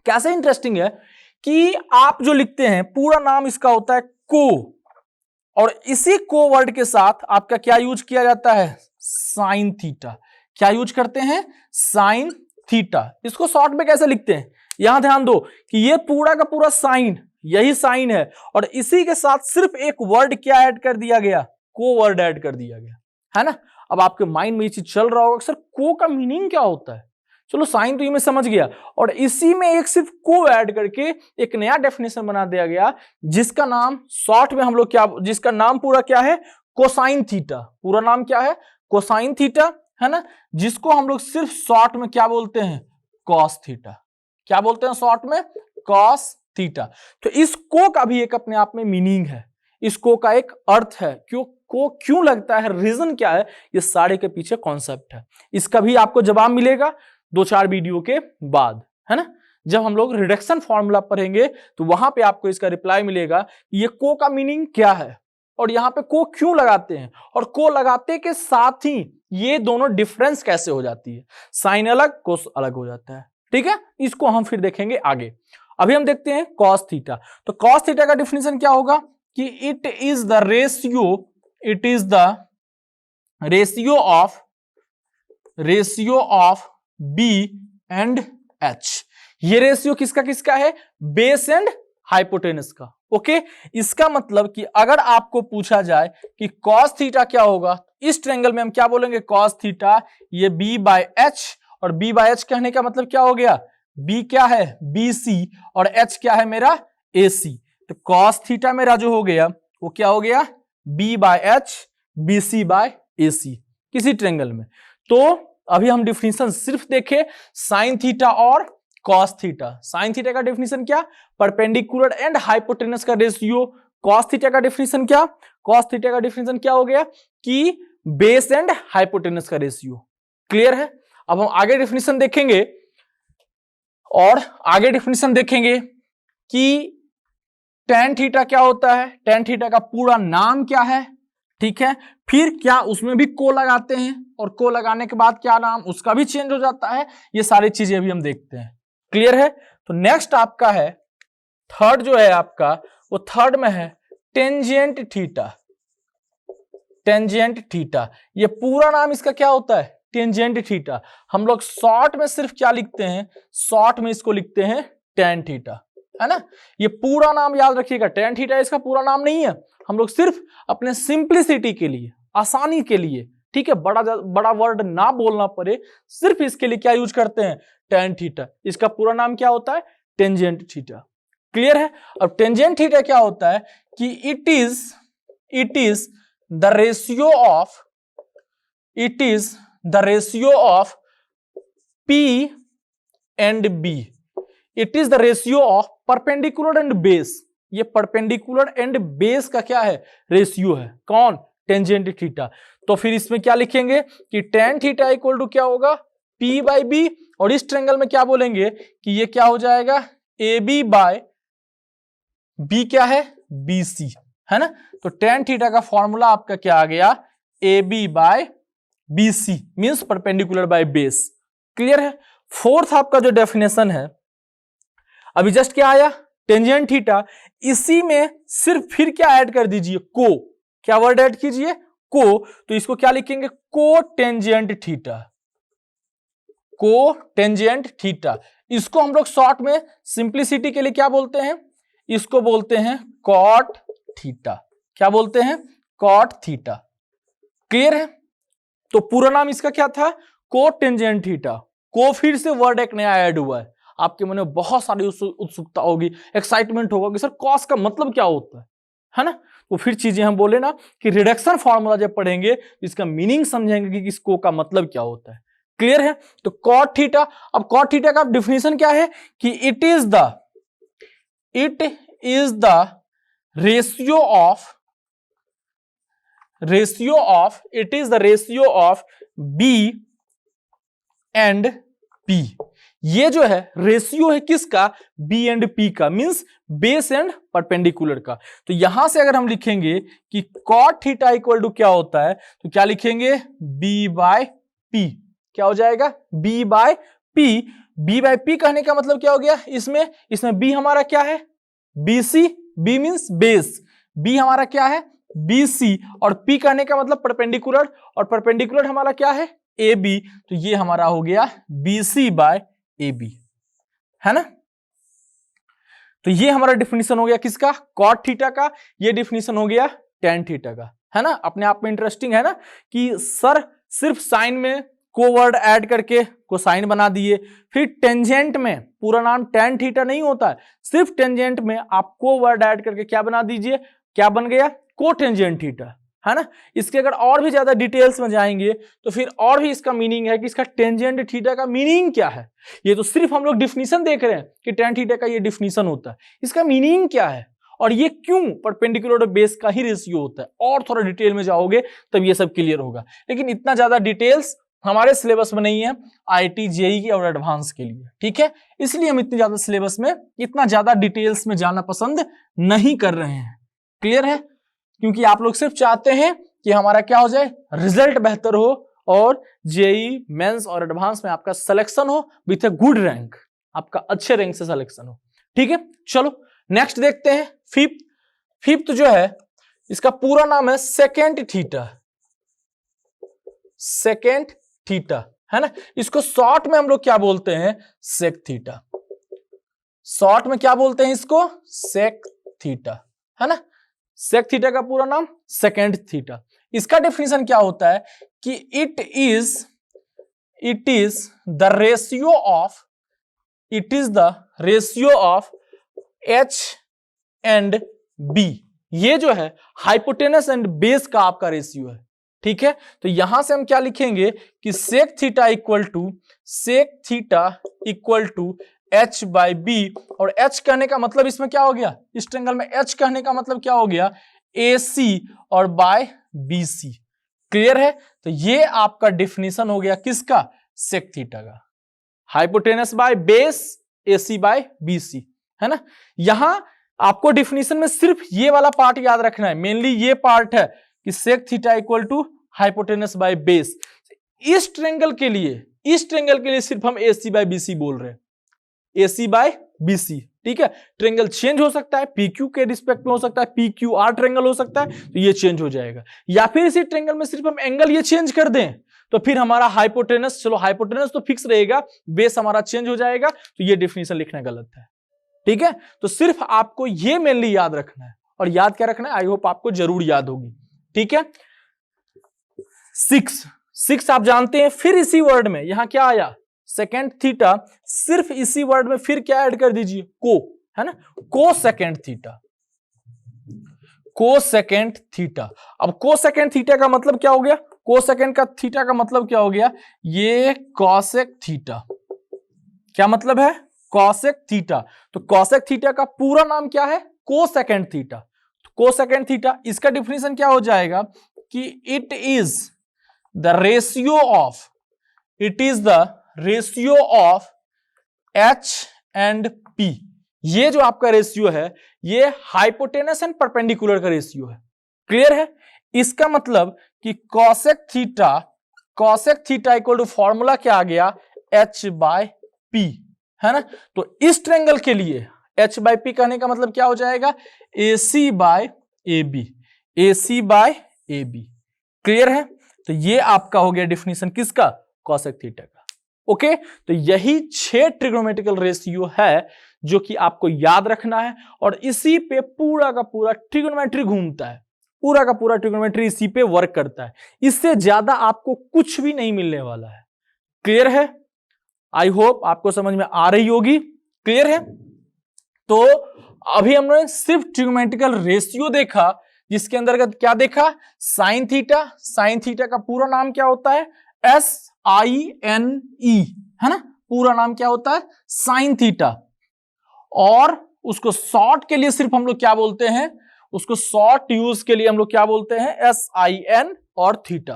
कैसे इंटरेस्टिंग है कि आप जो लिखते हैं पूरा नाम इसका होता है को, और इसी को वर्ड के साथ आपका क्या यूज किया जाता है, साइन थीटा। क्या यूज करते हैं, साइन थीटा। इसको शॉर्ट में कैसे लिखते हैं, यहां ध्यान दो कि ये पूरा का पूरा साइन, यही साइन है, और इसी के साथ सिर्फ एक वर्ड क्या ऐड कर दिया गया, को वर्ड ऐड कर दिया गया, है ना। अब आपके माइंड में ये चीज चल रहा होगा सर को का मीनिंग क्या होता है। चलो साइन तो ये मैं समझ गया, और इसी में एक सिर्फ को ऐड करके एक नया डेफिनेशन बना दिया गया, जिसका नाम शॉर्ट में हम लोग क्या, जिसका नाम पूरा क्या है, कोसाइन थीटा। पूरा नाम क्या है, कोसाइन थीटा, है ना, जिसको हम लोग सिर्फ शॉर्ट में क्या बोलते हैं, कॉस थीटा। क्या बोलते हैं शॉर्ट में, कॉस थीटा। तो इस को का भी एक अपने आप में मीनिंग है, इस को का एक अर्थ है, क्यों लगता है, रीजन क्या है, ये सारे के पीछे कॉन्सेप्ट है। इसका भी आपको जवाब मिलेगा 2-4 वीडियो के बाद, है ना। जब हम लोग रिडक्शन फॉर्मूला पढ़ेंगे तो वहां पे आपको इसका रिप्लाई मिलेगा, ये को का मीनिंग क्या है और यहाँ पे को क्यों लगाते हैं, और को लगाते के साथ ही ये दोनों डिफरेंस कैसे हो जाती है, साइन अलग कोस अलग हो जाता है। ठीक है, इसको हम फिर देखेंगे आगे। अभी हम देखते हैं कॉस थीटा। तो कॉस थीटा का डिफिनेशन क्या होगा कि it is the ratio of B and H. ये रेशियो किसका किसका है, बेस एंड हाइपोटेनस का। ओके, इसका मतलब कि अगर आपको पूछा जाए कि कॉस थीटा क्या होगा, इस ट्रायंगल में हम क्या बोलेंगे, कॉस थीटा ये बी बाय एच, और बी बाय एच कहने का मतलब क्या हो गया, बी क्या है, BC, और एच क्या है मेरा, AC। तो कॉस थीटा मेरा जो हो गया वो क्या हो गया, B by H BC by AC किसी ट्रायंगल में। तो अभी हम डिफिनेशन सिर्फ देखे साइन थीटा और कॉस थीटा। साइन थीटा का डिफिनेशन क्या, परपेंडिकुलर एंड हाइपोटेनस का रेशियो। कॉस थीटा का डिफिनेशन क्या, कॉस थीटा का डिफिनेशन क्या हो गया कि बेस एंड हाइपोटेनस का रेशियो। क्लियर है। अब हम आगे डिफिनेशन देखेंगे, और आगे डिफिनेशन देखेंगे कि tan थीटा क्या होता है, tan थीटा का पूरा नाम क्या है, ठीक है। फिर क्या उसमें भी को लगाते हैं, और को लगाने के बाद क्या नाम उसका भी चेंज हो जाता है, ये सारी चीजें अभी हम देखते हैं। क्लियर है। तो नेक्स्ट आपका है थर्ड, जो है आपका वो थर्ड में है टेंजेंट थीटा। टेंजेंट थीटा, ये पूरा नाम इसका क्या होता है, टेंजेंट थीटा। हम लोग शॉर्ट में सिर्फ क्या लिखते हैं, शॉर्ट में इसको लिखते हैं tan थीटा, है ना। ये पूरा नाम याद रखिएगा, tan थीटा इसका पूरा नाम नहीं है, हम लोग सिर्फ अपने सिंप्लिसिटी के लिए, आसानी के लिए, ठीक है, बड़ा वर्ड ना बोलना पड़े, सिर्फ इसके लिए क्या यूज करते हैं, tan थीटा। इसका पूरा नाम क्या होता है, टेंजेंट थीटा। क्लियर है। अब टेंजेंट थीटा क्या होता है कि it is the ratio of P and B। It is the ratio of perpendicular and base. ये परपेंडिकुलर एंड बेस का क्या है, रेशियो है। कौन, टेंजेंट थीटा। तो फिर इसमें क्या लिखेंगे कि tan थीटा इक्वल टू क्या होगा, P बाई B, और इस ट्रायंगल में क्या बोलेंगे कि ये क्या हो जाएगा, AB बाय B क्या है, BC, है ना। तो tan थीटा का फॉर्मूला आपका क्या आ गया, AB by BC means perpendicular by base. Clear है। फोर्थ आपका जो डेफिनेशन है, अभी जस्ट क्या आया, टेंजेंट थीटा, इसी में सिर्फ फिर क्या ऐड कर दीजिए, को। क्या वर्ड ऐड कीजिए, को। तो इसको क्या लिखेंगे, को टेंजेंट थीटा। को टेंजेंट थीटा, इसको हम लोग शॉर्ट में सिंप्लिसिटी के लिए क्या बोलते हैं, इसको बोलते हैं कॉट थीटा। क्या बोलते हैं, कॉट थीटा। क्लियर है। तो पूरा नाम इसका क्या था, को टेंजेंट थीटा। को फिर से वर्ड एक नया ऐड हुआ है। आपके मन में बहुत सारी उत्सुकता होगी, एक्साइटमेंट होगा कि सर कॉस का मतलब क्या होता है ना। तो फिर चीजें हम बोले ना कि रिडक्शन फॉर्मूला जब पढ़ेंगे इसका मीनिंग समझेंगे कि इस को का मतलब क्या होता है। क्लियर है। तो कॉट थीटा, अब कॉट थीटा का डिफिनेशन क्या है कि it is the ratio of B and P. ये जो है रेशियो है किसका, बी एंड पी का, मींस बेस एंड परपेंडिकुलर का। तो यहां से अगर हम लिखेंगे कि कॉट थीटा इक्वल टू क्या होता है, तो क्या लिखेंगे, बी बाय पी। क्या हो जाएगा, B by P. B by P कहने का मतलब क्या हो गया, इसमें बी हमारा क्या है, BC, B means base, B हमारा क्या है, बीसी, और पी कहने का मतलब परपेंडिकुलर, और परपेंडिकुलर हमारा क्या है, ए बी। तो ये हमारा हो गया बीसी बाय ए बी, है ना। तो ये हमारा डिफिनीशन हो गया किसका, कॉट थीटा का। ये डिफिनीशन हो गया टेन थीटा का, है ना। अपने आप में इंटरेस्टिंग है ना कि सर सिर्फ साइन में कोवर्ड ऐड करके कोसाइन बना दिए, फिर टेंजेंट में पूरा नाम टेन थीटा नहीं होता है, सिर्फ टेंजेंट में आप कोवर्ड ऐड करके क्या बना दीजिए, क्या बन गया, कोटेंजेंट थीटा, है ना। इसके अगर और भी ज्यादा डिटेल्स में जाएंगे तो फिर और भी इसका मीनिंग है कि इसका टेंजेंट थीटा का मीनिंग क्या है। ये तो सिर्फ हम लोग डिफिनीशन देख रहे हैं कि टेन थीटा का ये डिफिनीशन होता है, इसका मीनिंग क्या है और ये क्यों परपेंडिकुलर और बेस का ही रेशियो होता है। और थोड़ा डिटेल में जाओगे तब ये सब क्लियर होगा, लेकिन इतना ज्यादा डिटेल्स हमारे सिलेबस में नहीं है, आईटी जेईई और एडवांस के लिए, ठीक है। इसलिए हम इतनी ज्यादा सिलेबस में इतना ज्यादा डिटेल्स में जाना पसंद नहीं कर रहे हैं। क्लियर है, क्योंकि आप लोग सिर्फ चाहते हैं कि हमारा क्या हो जाए, रिजल्ट बेहतर हो और जेईई मेंस और एडवांस में आपका सिलेक्शन हो विथ ए गुड रैंक, आपका अच्छे रैंक से सिलेक्शन हो, ठीक है। चलो नेक्स्ट देखते हैं फिफ्थ। फिफ्थ जो है इसका पूरा नाम है सेकेंड थीटा, सेकेंड थीटा, है ना। इसको शॉर्ट में हम लोग क्या बोलते हैं, सेक थीटा। शॉर्ट में क्या बोलते हैं इसको, सेक थीटा, है ना। सेक थीटा का पूरा नाम सेकेंड थीटा। इसका डेफिनेशन क्या होता है कि it is the ratio of H and B. ये जो है हाइपोटेनस एंड बेस का आपका रेशियो है, ठीक है। तो यहां से हम क्या लिखेंगे कि sec theta equal to H by B, और एच कहने का मतलब इसमें क्या हो गया, इस ट्रायंगल में एच कहने का मतलब क्या हो गया, ए सी और बाय बी सी। क्लियर है, तो ये आपका डिफिनीशन हो गया किसका, सेक थीटा का, hypotenuse by base A C by B C, है ना। यहां आपको डिफिनीशन में सिर्फ ये वाला पार्ट याद रखना है, मेनली ये पार्ट है कि sec theta equal to hypotenuse by base. इस ट्रायंगल के लिए सिर्फ हम ए सी बाय बी सी बोल रहे हैं, ए सी बाय बी सी, ठीक है। ट्रायंगल चेंज हो सकता है, पी क्यू के रिस्पेक्ट में हो सकता है, पी क्यू आर ट्रायंगल हो सकता है, तो ये चेंज हो जाएगा। या फिर इसी ट्रायंगल में सिर्फ हम एंगल ये चेंज कर दें तो फिर हमारा हाइपोटेनस, चलो हाइपोटेनस तो फिक्स रहेगा, बेस हमारा चेंज हो जाएगा, तो ये डेफिनेशन लिखना गलत है, ठीक है। तो सिर्फ आपको ये मेनली याद रखना है, और याद क्या रखना है, आई होप आपको जरूर याद होगी, ठीक है। सिक्स आप जानते हैं, फिर इसी वर्ड में यहां क्या आया, सेकेंड थीटा, सिर्फ इसी वर्ड में फिर क्या ऐड कर दीजिए, को, है ना, को सेकेंड थीटा, को सेकेंड थीटा। अब को सेकेंड थीटा का मतलब क्या हो गया, को सेकेंड का थीटा का मतलब क्या हो गया, ये कॉसेक थीटा। क्या मतलब है, कॉसेक थीटा। तो कॉसेक थीटा का पूरा नाम क्या है, को सेकेंड थीटा। तो को सेकेंड थीटा, इसका डिफिनीशन क्या हो जाएगा कि it is the ratio of H and P. ये जो आपका रेशियो है ये हाइपोटेनस एंड परपेंडिकुलर का रेशियो है। क्लियर है, इसका मतलब कि cosec theta equal to formula क्या आ गया, एच बाय पी, है ना। तो इस ट्रायंगल के लिए एच बाय पी कहने का मतलब क्या हो जाएगा, A C by A B, A C by A B. Clear है, तो ये आपका हो गया डिफिनीशन किसका, कॉसेक थीटा का। ओके, तो यही 6 ट्रिग्नोमेट्रिकल रेशियो है जो कि आपको याद रखना है, और इसी पे पूरा का पूरा ट्रिग्नोमेट्री घूमता है, पूरा का पूरा ट्रिग्नोमेट्री इसी पे वर्क करता है। इससे ज्यादा आपको कुछ भी नहीं मिलने वाला है। क्लियर है, आई होप आपको समझ में आ रही होगी। क्लियर है, तो अभी हमने सिर्फ ट्रिग्नोमेट्रिकल रेशियो देखा, जिसके अंतर्गत क्या देखा, साइन थीटा। साइन थीटा का पूरा नाम क्या होता है, SINE, है ना, पूरा नाम क्या होता है, साइन थीटा। और उसको शॉर्ट के लिए सिर्फ हम लोग क्या बोलते हैं, उसको शॉर्ट यूज के लिए हम लोग क्या बोलते हैं, SIN और थीटा।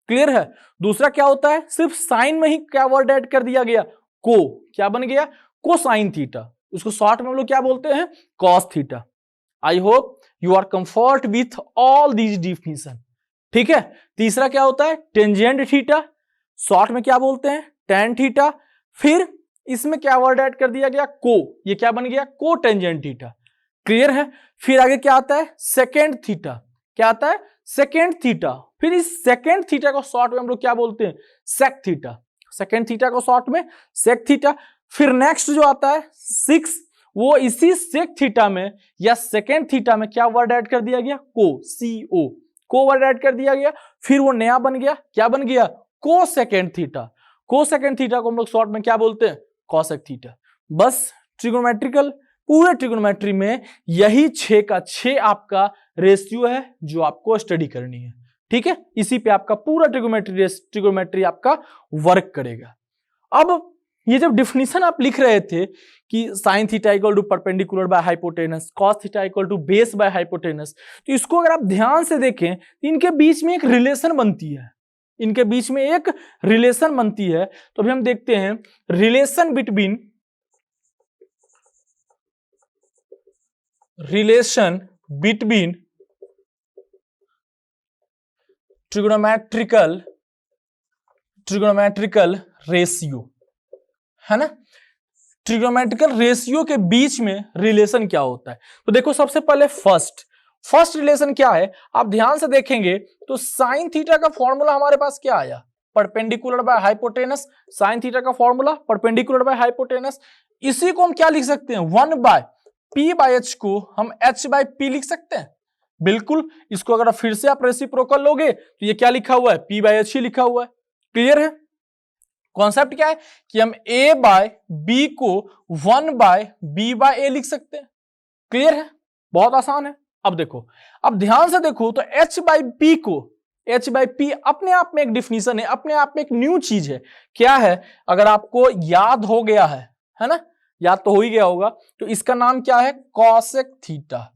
क्लियर है। दूसरा क्या होता है, सिर्फ साइन में ही क्या वर्ड ऐड कर दिया गया, को, क्या बन गया, कोसाइन थीटा, उसको शॉर्ट में हम लोग क्या बोलते हैं, cos theta. I hope you are comfort with all these definition, ठीक है। तीसरा क्या होता है, टेंजेंट थीटा, शॉर्ट में क्या बोलते हैं, टैन थीटा। फिर इसमें क्या वर्ड ऐड कर दिया गया, को, ये क्या बन गया, को टेंजेंट थीटा, क्लियर है। फिर आगे क्या आता है, सेकेंड थीटा, क्या आता है, सेकेंड थीटा। फिर इस सेकेंड थीटा को शॉर्ट में हम लोग क्या बोलते हैं, सेक थीटा, सेकेंड थीटा को शॉर्ट में सेक थीटा। फिर नेक्स्ट जो आता है 6, वो इसी सेक थीटा में या सेकेंड थीटा में क्या वर्ड ऐड कर दिया गया, को, CO, को वर्ड ऐड कर दिया गया। फिर वो नया बन गया, क्या बन गया, को सेकेंड थीटा, को सेकेंड थीटा को हम लोग शॉर्ट में क्या बोलते हैं, कॉसेक थीटा। बस ट्रिगोनोमेट्रिकल, पूरे ट्रिगोनोमेट्री में यही 6 का 6 आपका रेशियो है जो आपको स्टडी करनी है, ठीक है। इसी पे आपका पूरा ट्रिगोनोमेट्री आपका वर्क करेगा। अब ये जब डिफिनीशन आप लिख रहे थे कि sine theta equal to perpendicular by hypotenuse, cos theta equal to base by hypotenuse, तो इसको अगर आप ध्यान से देखें तो इनके बीच में एक रिलेशन बनती है, इनके बीच में एक रिलेशन बनती है। तो अभी हम देखते हैं रिलेशन बिटवीन ट्रिगोनोमेट्रिकल रेशियो, है ना। ट्रिगोनोमेट्रिकल रेशियो के बीच में रिलेशन क्या होता है, तो देखो सबसे पहले फर्स्ट रिलेशन क्या है, आप ध्यान से देखेंगे तो साइन थीटा का फॉर्मूला हमारे पास क्या आया, perpendicular by hypotenuse, sign theta का फॉर्मूला परपेंडिकुलर बाय हाइपोटेनस। इसी को हम क्या लिख सकते हैं, 1/p/h को हम h/p लिख सकते हैं, बिल्कुल। इसको अगर फिर से आप रेसिप्रोकल लोगे तो ये क्या लिखा हुआ है, p/h ही लिखा हुआ है, क्लियर है। कॉन्सेप्ट क्या है कि हम a/b को 1/b/a लिख सकते हैं, क्लियर है, बहुत आसान है। अब देखो, अब ध्यान से देखो तो h/p को, h/p अपने आप में एक डिफिनीशन है, अपने आप में एक न्यू चीज है, क्या है, अगर आपको याद हो गया है ना, याद तो हो ही गया होगा, तो इसका नाम क्या है, कॉसेक थीटा।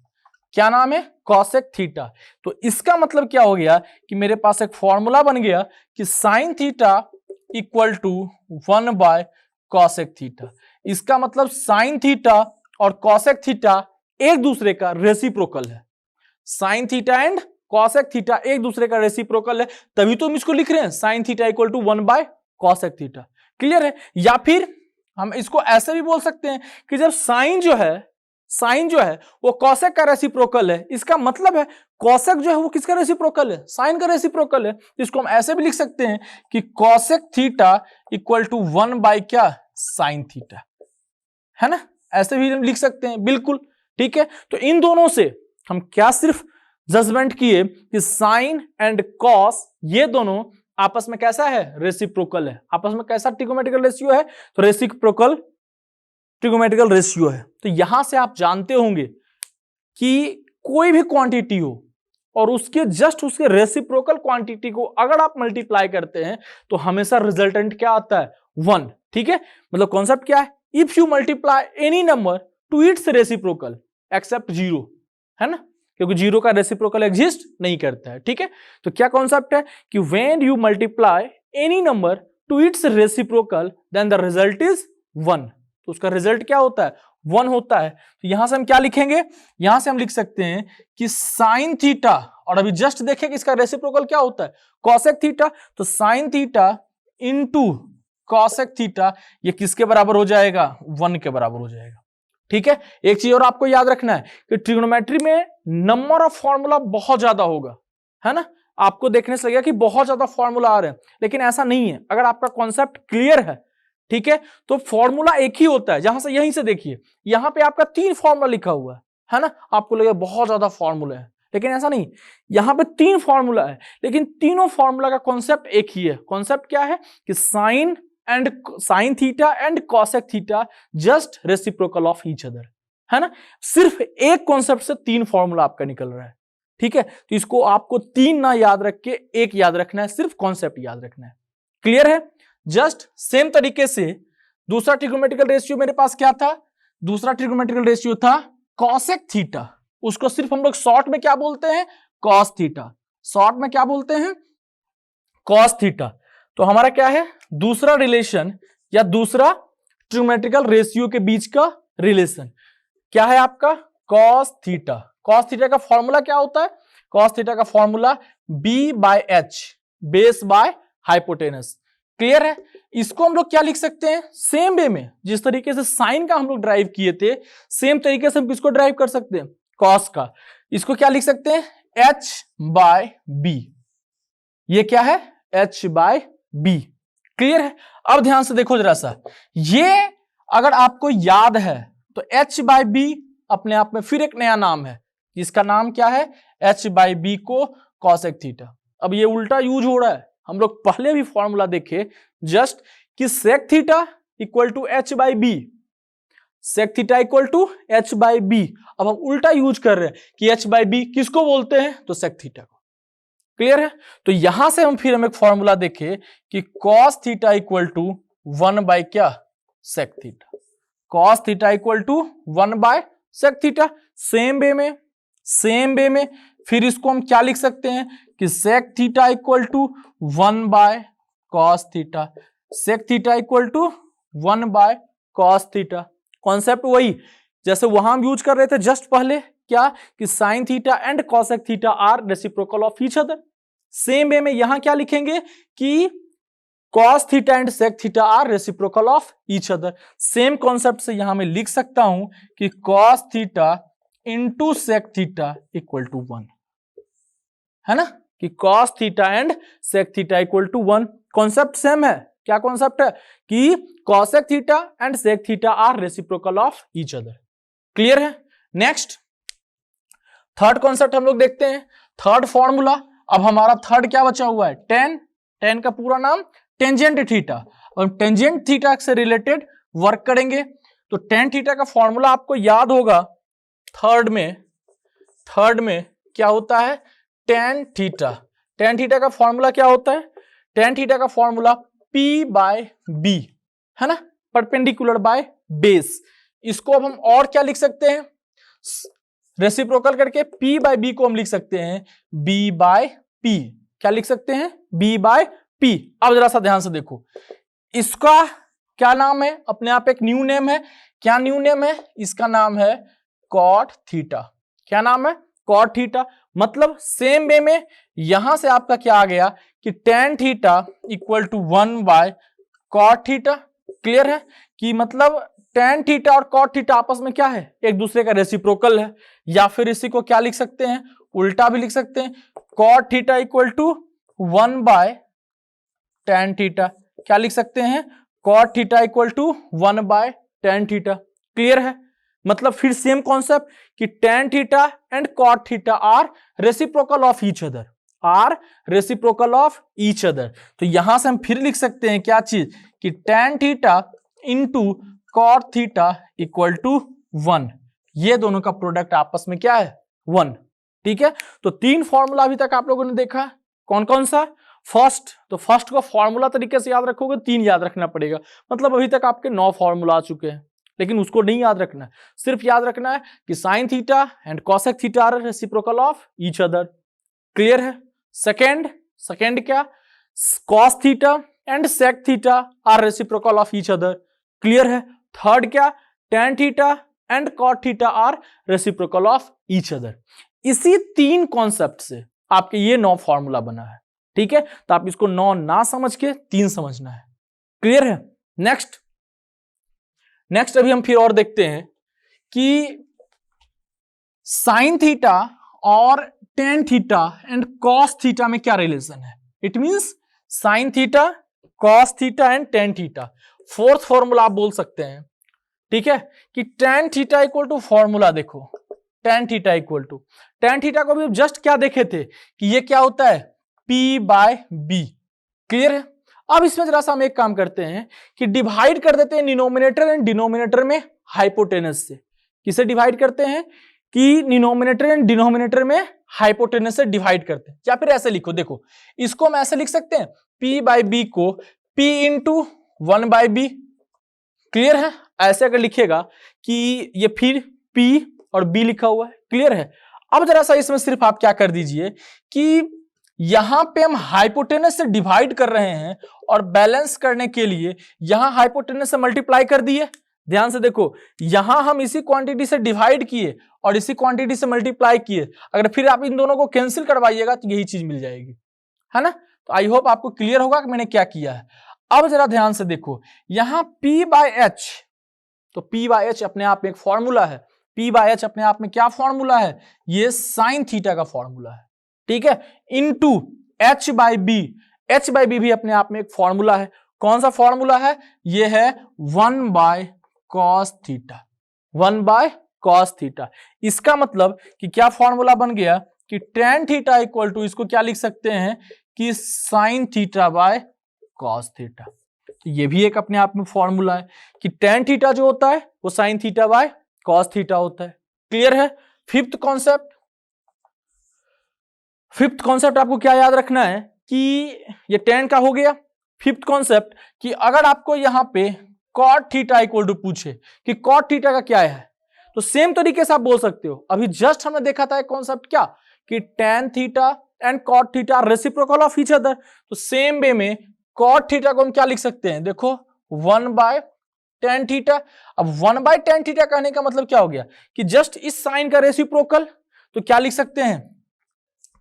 क्या नाम है, कॉसेक थीटा। तो इसका मतलब क्या हो गया कि मेरे पास एक फॉर्मूला बन गया कि साइन थीटा इक्वल टू 1/कॉसेक थीटा। इसका मतलब साइन थीटा और कॉसेक थीटा एक दूसरे का रेसिप्रोकल है, sine theta and cosec theta एक दूसरे का रेसिप्रोकल है, तभी तो हम इसको लिख रहे हैं साइन थीटा इक्वल टू 1/कॉसेक थीटा, क्लियर है। या फिर हम इसको ऐसे भी बोल सकते हैं कि जब साइन जो है वो कॉसेक का रेसिप्रोकल है, इसका मतलब है कॉसेक जो है वो किसका रेसिप्रोकल है, साइन का रेसिप्रोकल है। इसको हम ऐसे भी लिख सकते हैं कि कॉसेक थीटा इक्वल टू 1/ क्या, साइन थीटा, है ना, ऐसे भी हम लिख सकते हैं, बिल्कुल ठीक है। तो इन दोनों से हम क्या सिर्फ जजमेंट किए कि साइन एंड कॉस ये दोनों आपस में कैसा है, रेसिप्रोकल है, आपस में कैसा ट्रिगोनोमेट्रिकल रेशियो है, तो रेसिप्रोकल ट्रिगोनोमेट्रिकल रेशियो है। तो यहां से आप जानते होंगे कि कोई भी क्वांटिटी हो और उसके जस्ट उसके रेसिप्रोकल क्वांटिटी को अगर आप मल्टीप्लाई करते हैं तो हमेशा रिजल्टेंट क्या आता है, 1, ठीक है। मतलब कॉन्सेप्ट क्या है, if you multiply any number to its reciprocal except 0, है ना, क्योंकि 0 का रेसिप्रोकल एग्जिस्ट नहीं करता है, ठीक है। तो क्या कॉन्सेप्ट है कि when you multiply any number to its reciprocal then the result is 1, तो उसका रिजल्ट क्या होता है, 1 होता है। तो यहां से हम क्या लिखेंगे, यहां से हम लिख सकते हैं कि साइन थीटा, और अभी जस्ट देखें कि इसका रेसिप्रोकल क्या होता है, कॉसेक थीटा, तो sine theta into cosec theta ये किसके बराबर हो जाएगा, 1 के बराबर हो जाएगा, ठीक है। एक चीज और आपको याद रखना है कि ट्रिगोनोमेट्री में नंबर ऑफ फॉर्मूला बहुत ज्यादा होगा, है ना। आपको देखने से लगेगा कि बहुत ज्यादा फॉर्मूला आ रहे हैं, लेकिन ऐसा नहीं है। अगर आपका कॉन्सेप्ट क्लियर है, ठीक है, तो फॉर्मूला एक ही होता है। जहां से यहीं से देखिए, यहां पे आपका 3 फॉर्मूला लिखा हुआ है ना, आपको लगेगा बहुत ज्यादा फॉर्मूला है, लेकिन ऐसा नहीं, यहां पे 3 फॉर्मूला है, लेकिन तीनों फॉर्मूला का कॉन्सेप्ट एक ही है। कॉन्सेप्ट क्या है कि sine theta and cosec theta just reciprocal of each other, है ना। सिर्फ एक कॉन्सेप्ट से 3 फॉर्मूला आपका निकल रहा है, ठीक है। तो इसको आपको 3 ना याद रख के एक याद रखना है, सिर्फ कॉन्सेप्ट याद रखना है, क्लियर है। जस्ट सेम तरीके से दूसरा ट्रिगोनोमेट्रिकल रेशियो मेरे पास क्या था, दूसरा ट्रिगोनोमेट्रिकल रेशियो था कॉसेक थीटा, उसको सिर्फ हम लोग शॉर्ट में क्या बोलते हैं, कॉस थीटा, शॉर्ट में क्या बोलते हैं, कॉस थीटा। तो हमारा क्या है, दूसरा रिलेशन या दूसरा ट्रिग्नोमेट्रिकल रेशियो के बीच का रिलेशन क्या है आपका, कॉस थीटा। कॉस थीटा का फॉर्मूला क्या होता है, कॉस थीटा का formula b by H base by hypotenuse. Clear है। इसको हम लोग क्या लिख सकते हैं, सेम वे में जिस तरीके से साइन का हम लोग ड्राइव किए थे, सेम तरीके से हम किसको ड्राइव कर सकते हैं, कॉस का। इसको क्या लिख सकते हैं, h बाय b। ये क्या है, h बाय b। क्लियर है। अब ध्यान से देखो जरा सा, ये अगर आपको याद है तो h बाय b अपने आप में फिर एक नया नाम है, इसका नाम क्या है, h बाय b को कॉसेक थीटा। अब ये उल्टा यूज हो रहा है, हम लोग पहले भी फॉर्मूला देखे जस्ट कि sec theta equal to h by b, sec theta equal to h by b। अब हम उल्टा यूज कर रहे हैं कि h बाय b किसको बोलते हैं, तो सेक थीटा को। क्लियर है। तो यहां से हम एक फॉर्मूला देखे कि cos theta equal to 1 by क्या, sec theta. Cos theta equal to 1 by sec theta. Same way में फिर इसको हम क्या लिख सकते हैं कि sec theta equal to 1 by cos theta. Sec theta equal to 1 by cos theta. Concept वही जैसे वहां हम यूज कर रहे थे जस्ट पहले, क्या कि sine theta and cosec theta are reciprocal of each other. Same way में यहां क्या लिखेंगे कि cos theta and sec theta are reciprocal of each other. सेम कॉन्सेप्ट से यहां मैं लिख सकता हूं कि cos theta into sec theta equal to 1, है ना, कि cos theta and sec theta equal to 1। Concept same है। क्या कॉन्सेप्ट है कि cosec theta and sec theta are reciprocal of each other. Clear है। नेक्स्ट थर्ड कॉन्सेप्ट हम लोग देखते हैं, थर्ड फॉर्मूला। अब हमारा थर्ड क्या बचा हुआ है, टेन का पूरा नाम टेंजेंट थीटा। और टेंजेंट थीटा से रिलेटेड वर्क करेंगे। तो टेन थीटा का फॉर्मूला आपको याद होगा, थर्ड में क्या होता है, टेन थीटा का फॉर्मूला क्या होता है, टेन थीटा का फॉर्मूला P बाय B, है ना, परपेंडिकुलर बाय बेस। इसको अब हम और क्या लिख सकते हैं, रेसिप्रोकल करके P बाय B को हम लिख सकते हैं B बाय P। क्या लिख सकते हैं, B बाय P। अब जरा सा ध्यान से देखो, इसका क्या नाम है, अपने आप एक न्यू नेम है। क्या न्यू नेम है, इसका नाम है कॉट थीटा। क्या नाम है, कॉट थीटा। मतलब सेम वे में यहां से आपका क्या आ गया कि tan theta equal to 1 by cot theta. Clear है कि मतलब टेन थीटा और कॉट थीटा आपस में क्या है, एक दूसरे का रेसिप्रोकल है। या फिर इसी को क्या लिख सकते हैं, उल्टा भी लिख सकते हैं, cot theta equal to 1 by tan theta. क्या लिख सकते हैं, cot theta equal to 1 by tan theta. Clear है। मतलब फिर सेम कॉन्सेप्ट कि tan theta and cot theta are reciprocal of each other, तो यहां से हम फिर लिख सकते हैं क्या चीज कि tan theta into cot theta equal to 1। ये दोनों का प्रोडक्ट आपस में क्या है, 1। ठीक है। तो तीन फॉर्मूला अभी तक आप लोगों ने देखा, कौन कौन सा, फर्स्ट, तो फर्स्ट को फॉर्मूला तरीके से याद रखोगे, 3 याद रखना पड़ेगा। मतलब अभी तक आपके 9 फॉर्मूला आ चुके हैं, लेकिन उसको नहीं याद रखना है, सिर्फ याद रखना है कि sine theta and cosec theta are reciprocal of each other. Clear है। सेकेंड क्या, cos theta and sec theta are reciprocal of each other. Clear है। थर्ड क्या, tan theta and cot theta are reciprocal of each other. इसी 3 कॉन्सेप्ट से आपके ये 9 फॉर्मूला बना है। ठीक है। तो आप इसको 9 ना समझ के 3 समझना है। क्लियर है। नेक्स्ट अभी हम फिर और देखते हैं कि साइन थीटा और tan theta and cos theta में क्या रिलेशन है। It means sine theta, cos theta and tan theta. Fourth formula आप बोल सकते हैं, ठीक है, कि tan theta equal to formula देखो, टेन थीटा को भी जस्ट क्या देखे थे कि ये क्या होता है, P बाय B। क्लियर है। अब इसमें जरा सा हम एक काम करते हैं कि डिवाइड कर देते हैं डिनोमिनेटर एंड डिनोमिनेटर में हाइपोटेनस से। किसे डिवाइड करते हैं कि डिनोमिनेटर एंड डिनोमिनेटर में हाइपोटेनस से डिवाइड करते हैं। या फिर ऐसे लिखो, देखो इसको हम ऐसे लिख सकते हैं, P बाय B को P into 1 by B। Clear है। ऐसे अगर लिखेगा कि ये फिर P और B लिखा हुआ है। क्लियर है। अब जरा सा इसमें सिर्फ आप क्या कर दीजिए कि यहां पे हम हाइपोटेनस से डिवाइड कर रहे हैं और बैलेंस करने के लिए यहां हाइपोटेनस से मल्टीप्लाई कर दिए। ध्यान से देखो, यहां हम इसी क्वांटिटी से डिवाइड किए और इसी क्वांटिटी से मल्टीप्लाई किए, अगर फिर आप इन दोनों को कैंसिल करवाइएगा तो यही चीज मिल जाएगी, है ना। तो आई होप आपको क्लियर होगा कि मैंने क्या किया है। अब जरा ध्यान से देखो, यहां P/H, तो P/H अपने आप में एक फॉर्मूला है। P/H अपने आप में क्या फॉर्मूला है? ये साइन थीटा का फॉर्मूला है, ठीक है, इनटू H/B। H/B भी अपने आप में एक फॉर्मूला है। कौन सा फॉर्मूला है? ये है 1/cos थीटा, 1/cos थीटा। इसका मतलब कि क्या फॉर्मूला बन गया कि tan थीटा इक्वल टू, इसको क्या लिख सकते हैं कि sin theta by cos theta. ये भी एक अपने आप में फॉर्मूला है कि tan थीटा जो होता है वो sin theta by cos theta होता है। क्लियर है? फिफ्थ कॉन्सेप्ट आपको क्या याद रखना है कि ये tan का हो गया। फिफ्थ कॉन्सेप्ट कि अगर आपको यहां पे cot थीटा इक्वल टू पूछे कि cot थीटा का क्या है, तो सेम तरीके से आप बोल सकते हो। अभी जस्ट हमने देखा था एक कॉन्सेप्ट क्या, कि tan theta and cot theta reciprocal of each other. तो सेम वे में cot थीटा को हम क्या लिख सकते हैं? देखो 1/tan थीटा। अब 1/tan थीटा कहने का मतलब क्या हो गया कि जस्ट इस साइन का रेसिप्रोकल, तो क्या लिख सकते हैं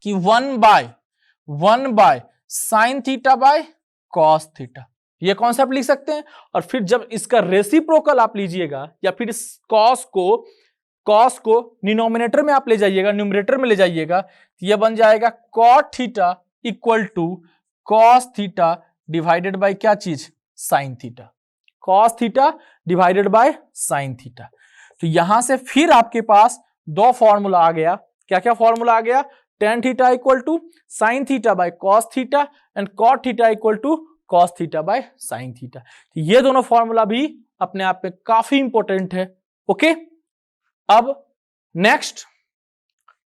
कि 1/1 sin theta by cos theta. ये कॉन्सेप्ट लिख सकते हैं। और फिर जब इसका रेसिप्रोकल आप लीजिएगा या फिर इस cos को डिनोमिनेटर में आप ले जाइएगा, न्यूमरेटर में ले जाइएगा, तो यह बन जाएगा cot theta equal to cos theta divided by क्या चीज? sin theta. cos theta divided by sin theta. तो यहां से फिर आपके पास दो फॉर्मूला आ गया। क्या क्या फॉर्मूला आ गया? tan theta equal to sin theta by cos theta and cot theta equal to cos theta by sin theta. ये दोनों फॉर्मूला भी अपने आप में काफी इंपॉर्टेंट है। ओके, अब नेक्स्ट,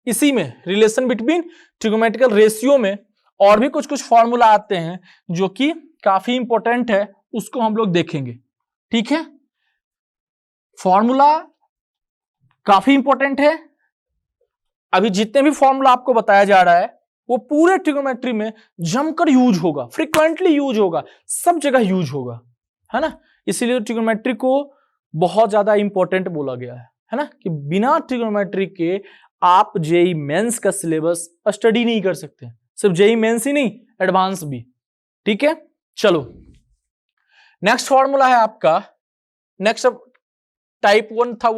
इसी में रिलेशन बिटवीन ट्रिगोनोमेट्रिकल रेशियो में और भी कुछ फॉर्मूला आते हैं जो कि काफी इंपॉर्टेंट है, उसको हम लोग देखेंगे। ठीक है, फॉर्मूला काफी इंपॉर्टेंट है। अभी जितने भी फॉर्मूला आपको बताया जा रहा है वो पूरे ट्रिगोनोमेट्री में जमकर यूज होगा, फ्रीक्वेंटली यूज होगा, सब जगह यूज होगा, है ना। इसीलिए ट्रिगोनोमेट्री को बहुत ज्यादा इंपॉर्टेंट बोला गया है ना, कि बिना ट्रिगोनोमेट्री के आप जेईई मेंस का सिलेबस स्टडी नहीं कर सकते। सिर्फ जेईई मेंस ही नहीं, एडवांस भी। ठीक है, चलो नेक्स्ट फॉर्मूला है आपका, नेक्स्ट टाइप 1 था